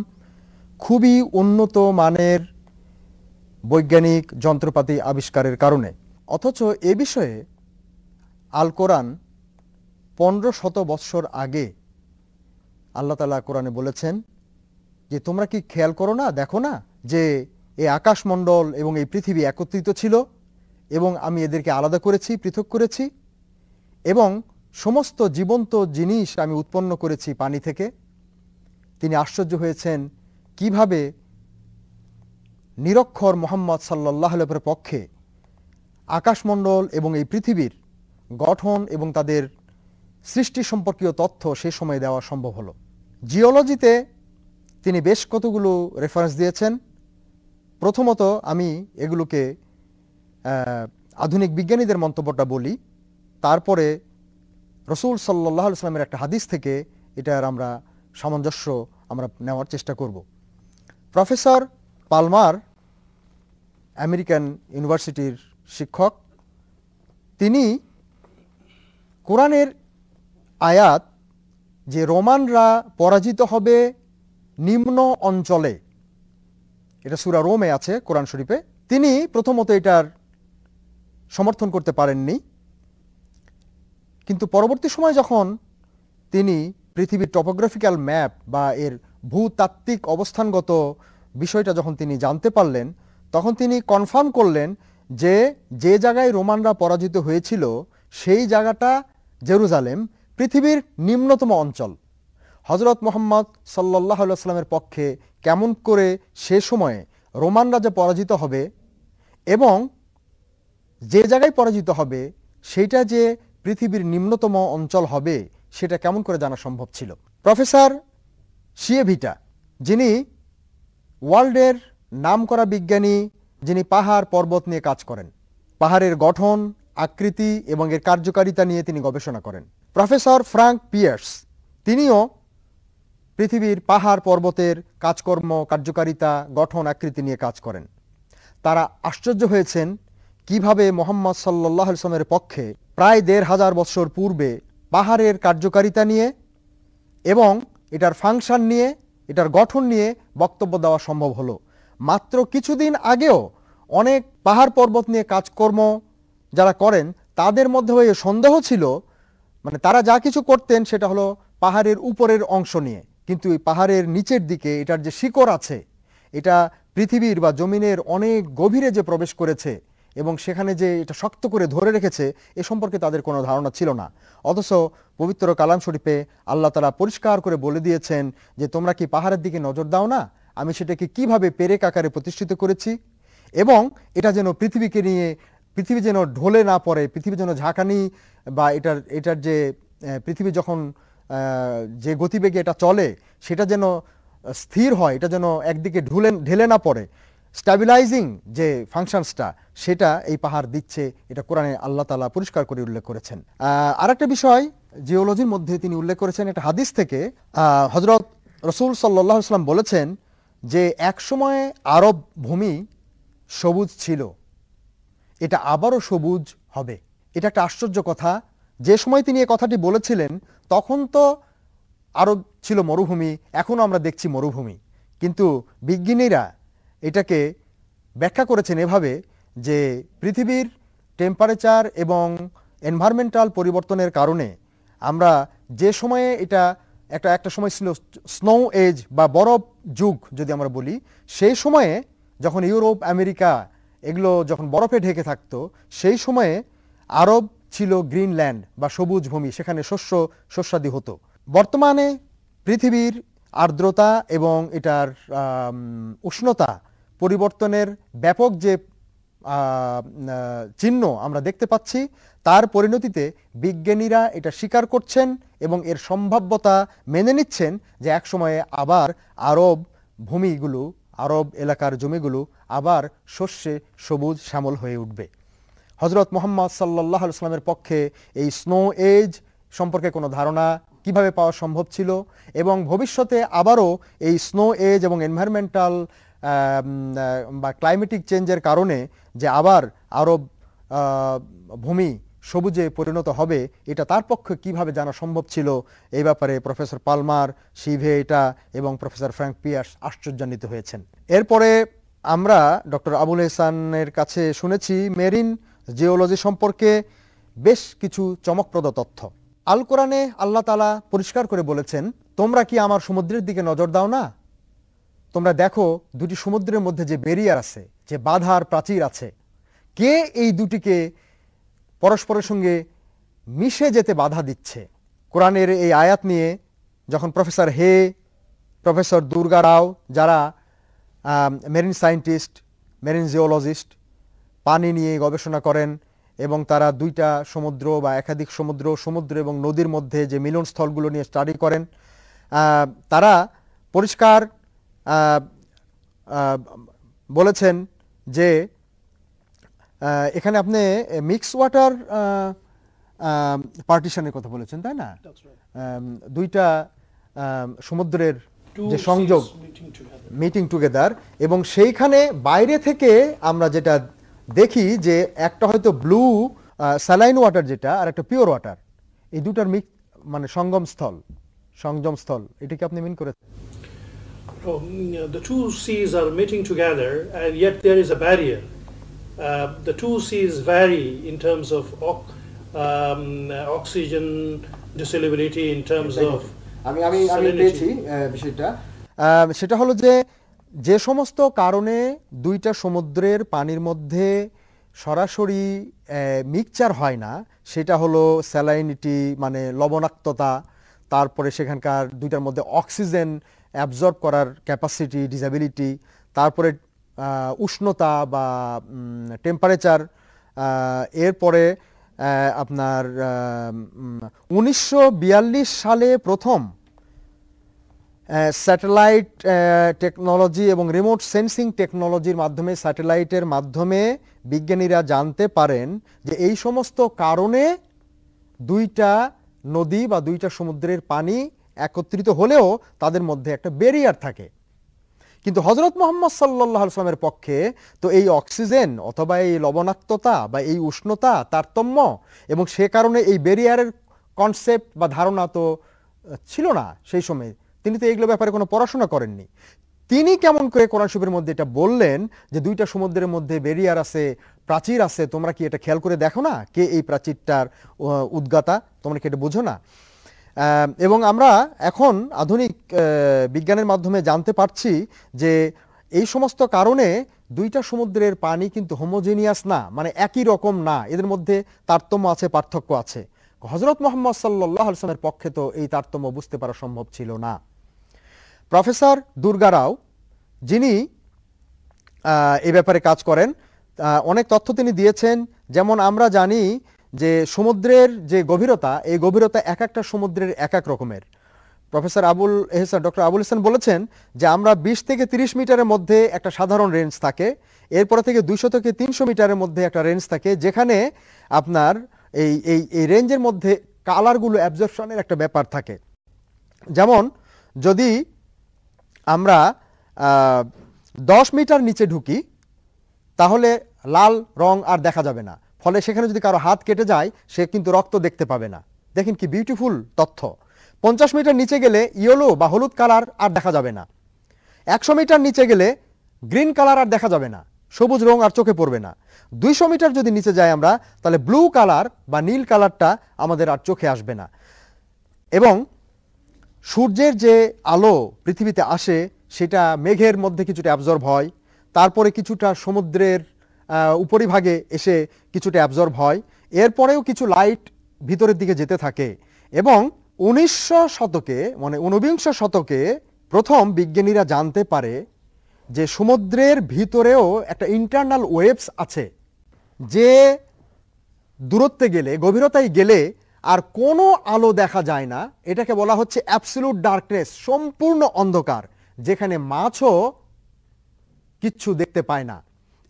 খুবই উন্নত মানের বৈজ্ঞানিক যন্ত্রপাতি আবিষ্কারের কারণে। অথচ এ বিষয়ে আল কোরআন 1500 বৎসর আগে আল্লাহ তাআলা কোরআনে বলেছেন যে তোমরা কি খেয়াল করো না, দেখো না যে এই আকাশমণ্ডল এবং এই পৃথিবী একত্রিত ছিল এবং আমি এদেরকে আলাদা করেছি, পৃথক করেছি এবং সমস্ত জীবন্ত জিনিস আমি উৎপন্ন করেছি পানি থেকে। তিনি আশ্চর্য হয়েছেন কিভাবে নিরক্ষর মুহাম্মদ সাল্লাল্লাহু আলাইহি ওয়াসাল্লামের পক্ষে আকাশমণ্ডল এবং এই পৃথিবীর গঠন এবং তাদের সৃষ্টি সম্পর্কীয় তথ্য সে সময় দেওয়া সম্ভব হলো। জিওলজিতে তিনি বেশ কতগুলো রেফারেন্স দিয়েছেন। প্রথমত আমি এগুলোকে আধুনিক বিজ্ঞানীদের মন্তব্যটা বলি, তারপরে রসুল সাল্লাল্লাহু আলাইহি ওয়াসাল্লামের একটা হাদিস থেকে এটার আমরা সামঞ্জস্য আমরা নেওয়ার চেষ্টা করব। প্রফেসর পালমার আমেরিকান ইউনিভার্সিটির শিক্ষক, তিনি কোরআনের আয়াত যে রোমানরা পরাজিত হবে নিম্ন অঞ্চলে, এটা সূরা রোমে আছে কোরআন শরীফে, তিনি প্রথমত এটার সমর্থন করতে পারেননি। কিন্তু পরবর্তী সময় যখন তিনি পৃথিবীর টপোগ্রাফিক্যাল ম্যাপ বা এর ভূতাত্ত্বিক অবস্থানগত বিষয়টা যখন তিনি জানতে পারলেন, তখন তিনি কনফার্ম করলেন যে যে জায়গায় রোমানরা পরাজিত হয়েছিল সেই জায়গাটা জেরুজালেম, পৃথিবীর নিম্নতম অঞ্চল। হযরত মুহাম্মদ সাল্লাল্লাহু আলাইহি ওয়াসাল্লামের পক্ষে কেমন করে সে সময়ে রোমানরা যে পরাজিত হবে এবং যে জায়গায় পরাজিত হবে সেইটা যে পৃথিবীর নিম্নতম অঞ্চল হবে সেটা কেমন করে জানা সম্ভব ছিল। প্রফেসর শিয়েভিটা, যিনি ওয়ার্ল্ডের নামকরা বিজ্ঞানী, যিনি পাহাড় পর্বত নিয়ে কাজ করেন, পাহাড়ের গঠন, আকৃতি এবং এর কার্যকারিতা নিয়ে তিনি গবেষণা করেন। প্রফেসর ফ্রাঙ্ক পিয়ার্স, তিনিও পৃথিবীর পাহাড় পর্বতের কাজকর্ম, কার্যকারিতা, গঠন, আকৃতি নিয়ে কাজ করেন। তারা আশ্চর্য হয়েছেন কিভাবে মুহাম্মদ সাল্লাল্লাহু আলাইহি ওয়াসাল্লামের পক্ষে প্রায় ১৫০০ বছর পূর্বে পাহাড়ের কার্যকারিতা নিয়ে এবং এটার ফাংশন নিয়ে, এটার গঠন নিয়ে বক্তব্য দেওয়া সম্ভব হলো। মাত্র কিছুদিন আগেও অনেক পাহাড় পর্বত নিয়ে কাজকর্ম যারা করেন তাদের মধ্যেও এই সন্দেহ ছিল, মানে তারা যা কিছু করতেন সেটা হলো পাহাড়ের উপরের অংশ নিয়ে, কিন্তু এই পাহাড়ের নিচের দিকে এটার যে শিকড় আছে, এটা পৃথিবীর বা জমিনের অনেক গভীরে যে প্রবেশ করেছে এবং সেখানে যে এটা শক্ত করে ধরে রেখেছে এ সম্পর্কে তাদের কোনো ধারণা ছিল না। অথচ পবিত্র কালাম শরীফে আল্লাহ তাআলা পরিষ্কার করে বলে দিয়েছেন যে তোমরা কি পাহাড়ের দিকে নজর দাও না, আমি সেটাকে কিভাবে পেরেক আকারে প্রতিষ্ঠিত করেছি এবং এটা যেন পৃথিবীকে নিয়ে, পৃথিবী যেন ঢলে না পড়ে, পৃথিবী যেন ঝাঁকানি বা এটার যে পৃথিবী যখন যে গতিবেগে এটা চলে সেটা যেন স্থির হয়, এটা যেন একদিকে ঢেলে না পড়ে, স্ট্যাবিলাইজিং যে ফাংশনসটা সেটা এই পাহাড় দিচ্ছে, এটা কোরআনে আল্লাহ তাআলা পরিষ্কার করে উল্লেখ করেছেন। আরেকটা বিষয় জিওলজির মধ্যে তিনি উল্লেখ করেছেন, একটা হাদিস থেকে হযরত রাসূল সাল্লাল্লাহু আলাইহি ওয়াসাল্লাম বলেছেন যে এক সময়ে আরব ভূমি সবুজ ছিল, এটা আবারও সবুজ হবে। এটা একটা আশ্চর্য কথা। যে সময় তিনি এই কথাটি বলেছিলেন তখন তো আরব ছিল মরুভূমি, এখনও আমরা দেখছি মরুভূমি, কিন্তু বিজ্ঞানীরা এটাকে ব্যাখ্যা করেছেন এভাবে যে পৃথিবীর টেম্পারেচার এবং এনভায়রনমেন্টাল পরিবর্তনের কারণে আমরা যে সময়ে এটা একটা সময় ছিল স্নো এজ বা বরফ যুগ যদি আমরা বলি, সেই সময়ে যখন ইউরোপ, আমেরিকা এগুলো যখন বরফে ঢেকে থাকতো সেই সময়ে আরব ছিল গ্রিনল্যান্ড বা সবুজ ভূমি, সেখানে শস্যাদি হতো। বর্তমানে পৃথিবীর আর্দ্রতা এবং এটার উষ্ণতা পরিবর্তনের ব্যাপক যে চিহ্ন আমরা দেখতে পাচ্ছি, তার পরিণতিতে বিজ্ঞানীরা এটা স্বীকার করছেন এবং এর সম্ভাব্যতা মেনে নিচ্ছেন যে এক সময়ে আবার আরব ভূমিগুলো, আরব এলাকার জমিগুলো আবার শস্যে সবুজ শ্যামল হয়ে উঠবে। হযরত মুহাম্মদ সাল্লাল্লাহু আলাইহি ওয়াসাল্লামের পক্ষে এই স্নো এজ সম্পর্কে কোনো ধারণা কিভাবে পাওয়া সম্ভব ছিল এবং ভবিষ্যতে আবারও এই স্নো এজ এবং এনভায়রনমেন্টাল বা ক্লাইমেটিক চেঞ্জের কারণে যে আবার আরব ভূমি সবুজে পরিণত হবে, এটা তার পক্ষে কিভাবে জানা সম্ভব ছিল, এই ব্যাপারে প্রফেসর পালমার, শিভেটা এবং প্রফেসর ফ্র্যাঙ্ক পিয়ার্স আশ্চর্যান্বিত হয়েছেন। এরপরে আমরা ডক্টর আবুল এহসানের কাছে শুনেছি মেরিন জিওলজি সম্পর্কে বেশ কিছু চমকপ্রদ তথ্য। আল কোরআনে আল্লাহ তাআলা পরিষ্কার করে বলেছেন, তোমরা কি আমার সমুদ্রের দিকে নজর দাও না? তোমরা দেখো দুটি সমুদ্রের মধ্যে যে ব্যারিয়ার আছে, যে বাধার প্রাচীর আছে, কে এই দুটিকে পরস্পরের সঙ্গে মিশে যেতে বাধা দিচ্ছে? কোরআনের এই আয়াত নিয়ে যখন প্রফেসর হে, প্রফেসর দুর্গা রাও, যারা মেরিন সায়েন্টিস্ট, মেরিন জিওলজিস্ট, পানি নিয়ে গবেষণা করেন এবং তারা দুইটা সমুদ্র বা একাধিক সমুদ্র এবং নদীর মধ্যে যে মিলনস্থলগুলো নিয়ে স্টাডি করেন, তারা পরিষ্কার বলেছেন যে এখানে আপনি মিক্স ওয়াটার পার্টিশনের কথা বলেছেন, তাই না? দুইটা সমুদ্রের যে সংযোগ, মিটিং টুগেদার, এবং সেইখানে বাইরে থেকে আমরা যেটা দেখি যে একটা হয়তো ব্লু স্যালাইন ওয়াটার যেটা, আর একটা পিওর ওয়াটার, এই দুটার মানে সঙ্গম স্থল, সংযমস্থল, এটা কি আপনি মিন করেছেন? The two seas are meeting together, and yet there is a barrier. The two seas vary in terms of oxygen dissolubility, in terms of আমি পেয়েছি বিষয়টা। সেটা হলো যে যে সমস্ত কারণে দুইটা সমুদ্রের পানির মধ্যে সরাসরি মিক্সচার হয় না, সেটা হলো স্যালাইনিটি মানে লবণাক্ততা, তারপরে সেখানকার দুইটার মধ্যে অক্সিজেন অ্যাবজর্ব করার ক্যাপাসিটি, ডিসেবিলিটি, তারপরে উষ্ণতা বা টেম্পারেচার। এরপরে আপনার 1942 সালে প্রথম স্যাটেলাইট টেকনোলজি এবং রিমোট সেন্সিং টেকনোলজির মাধ্যমে, স্যাটেলাইটের মাধ্যমে বিজ্ঞানীরা জানতে পারেন যে এই সমস্ত কারণে দুইটা নদী বা দুইটা সমুদ্রের পানি একত্রিত হলেও তাদের মধ্যে একটা ব্যারিয়ার থাকে। কিন্তু হযরত মুহাম্মদ সাল্লাল্লাহু আলাইহি ওয়াসাল্লামের পক্ষে তো এই অক্সিজেন অথবা এই লবণাক্ততা বা এই উষ্ণতা তারতম্য এবং সে কারণে এই ব্যারিয়ারের কনসেপ্ট বা ধারণা তো ছিল না সেই সময়। তিনি তো এইগুলো ব্যাপারে কোনো পড়াশোনা করেননি। তিনি কেমন করে কোরআন শরীফের মধ্যে এটা বললেন যে দুইটা সমুদ্রের মধ্যে ব্যারিয়ার আছে, প্রাচীর আছে, তোমরা কি এটা খেয়াল করে দেখো না কে এই প্রাচীরটার উদ্গাতা, তোমরা কি এটা বুঝো না? এবং আমরা এখন আধুনিক বিজ্ঞানের মাধ্যমে জানতে পারছি যে এই সমস্ত কারণে দুইটা সমুদ্রের পানি কিন্তু হোমোজেনিয়াস না, মানে একই রকম না, এদের মধ্যে তারতম্য আছে, পার্থক্য আছে। হযরত মুহাম্মদ সাল্লাল্লাহু আলাইহি ওয়াসাল্লামের পক্ষে তো এই তারতম্য বুঝতে পারা সম্ভব ছিল না। প্রফেসর দুর্গা রাও, যিনি এই ব্যাপারে কাজ করেন, অনেক তথ্য তিনি দিয়েছেন। যেমন আমরা জানি যে সমুদ্রের যে গভীরতা, এই গভীরতা এক একটা সমুদ্রের এক এক রকমের। প্রফেসর ডক্টর আবুল এহসান বলেছেন যে আমরা 20 থেকে 30 মিটারের মধ্যে একটা সাধারণ রেঞ্জ থাকে, এরপরে থেকে 200 থেকে 300 মিটারের মধ্যে একটা রেঞ্জ থাকে, যেখানে আপনার এই রেঞ্জের মধ্যে কালারগুলো অ্যাবজর্পশনের একটা ব্যাপার থাকে। যেমন যদি আমরা 10 মিটার নিচে ঢুকি তাহলে লাল রং আর দেখা যাবে না, ফলে সেখানে যদি কারো হাত কেটে যায় সে কিন্তু রক্ত দেখতে পাবে না। দেখেন কি বিউটিফুল তথ্য। 50 মিটার নিচে গেলে ইয়েলো বা হলুদ কালার আর দেখা যাবে না। 100 মিটার নিচে গেলে গ্রিন কালার আর দেখা যাবে না, সবুজ রং আর চোখে পড়বে না। 200 মিটার যদি নিচে যাই আমরা, তাহলে ব্লু কালার বা নীল কালারটা আমাদের আর চোখে আসবে না। এবং সূর্যের যে আলো পৃথিবীতে আসে সেটা মেঘের মধ্যে কিছুটা অ্যাবজর্ব হয়, তারপরে কিছুটা সমুদ্রের উপরিভাগে এসে কিছুটা অ্যাবজর্ব হয়, এরপরেও কিছু লাইট ভিতরের দিকে যেতে থাকে। এবং 19 শতকে মানে 19বিংশ শতকে প্রথম বিজ্ঞানীরা জানতে পারে যে সমুদ্রের ভিতরেও একটা ইন্টারনাল ওয়েভস আছে, যে দূরত্বে গেলে, গভীরতায় গেলে আর কোনো আলো দেখা যায় না। এটাকে বলা হচ্ছে অ্যাবসলিউট ডার্কনেস, সম্পূর্ণ অন্ধকার, যেখানে মাছও কিচ্ছু দেখতে পায় না।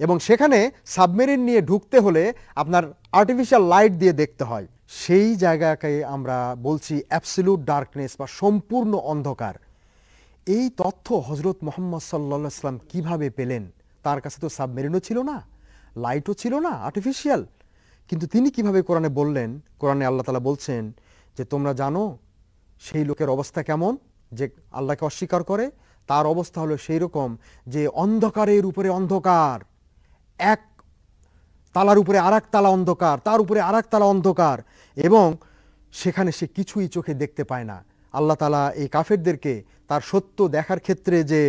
এবং সেখানে সাবমেরিন নিয়ে ঢুকতে হলে আপনার আর্টিফিশিয়াল লাইট দিয়ে দেখতে হয়। সেই জায়গাকে আমরা বলছি অ্যাবসলিউট ডার্কনেস বা সম্পূর্ণ অন্ধকার। এই তথ্য হযরত মুহাম্মদ সাল্লাল্লাহু আলাইহি ওয়াসাল্লাম কিভাবে পেলেন? তার কাছে তো সাবমেরিনও ছিল না, লাইটও ছিল না, আর্টিফিশিয়াল। কিন্তু তিনি কিভাবে কোরআনে বললেন? কোরআনে আল্লাহ তাআলা বলছেন যে তোমরা জানো সেই লোকের অবস্থা কেমন যে আল্লাহকে অস্বীকার করে, তার অবস্থা হলো সেই রকম যে অন্ধকারের উপরে অন্ধকার, এক তালার উপরে আরেক তালা অন্ধকার, তার উপরে আরেক তালা অন্ধকার, এবং সেখানে সে কিছুই চোখে দেখতে পায় না। আল্লাহ তাআলা এই কাফেরদেরকে তার সত্য দেখার ক্ষেত্রে যে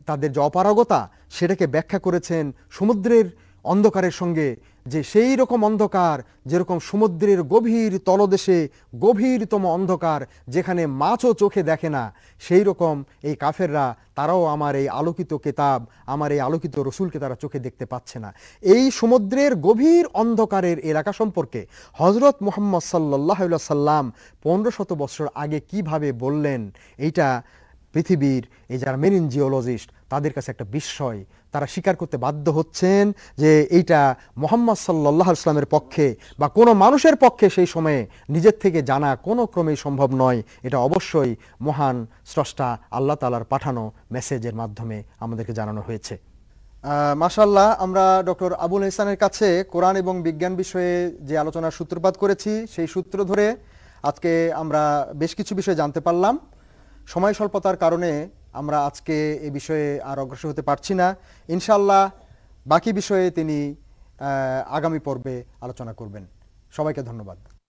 তাদের যে অপারগতা, সেটাকে ব্যাখ্যা করেছেন সমুদ্রের অন্ধকারের সঙ্গে, যে সেই রকম অন্ধকার যেরকম সমুদ্রের গভীর তলদেশে গভীরতম অন্ধকার, যেখানে মাছও চোখে দেখে না, সেই রকম এই কাফেররা তারাও আমার এই আলোকিত কিতাব, আমার এই আলোকিত রসুলকে তারা চোখে দেখতে পাচ্ছে না। এই সমুদ্রের গভীর অন্ধকারের এলাকা সম্পর্কে হযরত মুহাম্মদ সাল্লাল্লাহু আলাইহি ওয়াসাল্লাম 1500 বছর আগে কিভাবে বললেন, এইটা পৃথিবীর এই যারা মেরিন জিওলজিস্ট তাদের কাছে একটা বিস্ময়। তারা স্বীকার করতে বাধ্য হচ্ছেন যে এইটা মুহাম্মদ সাল্লাল্লাহু আলাইহি ওয়াসাল্লামের পক্ষে বা কোনো মানুষের পক্ষে সেই সময়ে নিজের থেকে জানা কোনো ক্রমেই সম্ভব নয়। এটা অবশ্যই মহান স্রষ্টা আল্লাহ তাআলার পাঠানো মেসেজের মাধ্যমে আমাদেরকে জানানো হয়েছে। মাশাআল্লাহ, আমরা ডক্টর আবুল এহসানের কাছে কোরআন এবং বিজ্ঞান বিষয়ে যে আলোচনার সূত্রপাত করেছি, সেই সূত্র ধরে আজকে আমরা বেশ কিছু বিষয় জানতে পারলাম। সময় স্বল্পতার কারণে আমরা আজকে এই বিষয়ে আর অগ্রসর হতে পারছি না। ইনশাআল্লাহ বাকি বিষয়ে তিনি আগামী পর্বে আলোচনা করবেন। সবাইকে ধন্যবাদ।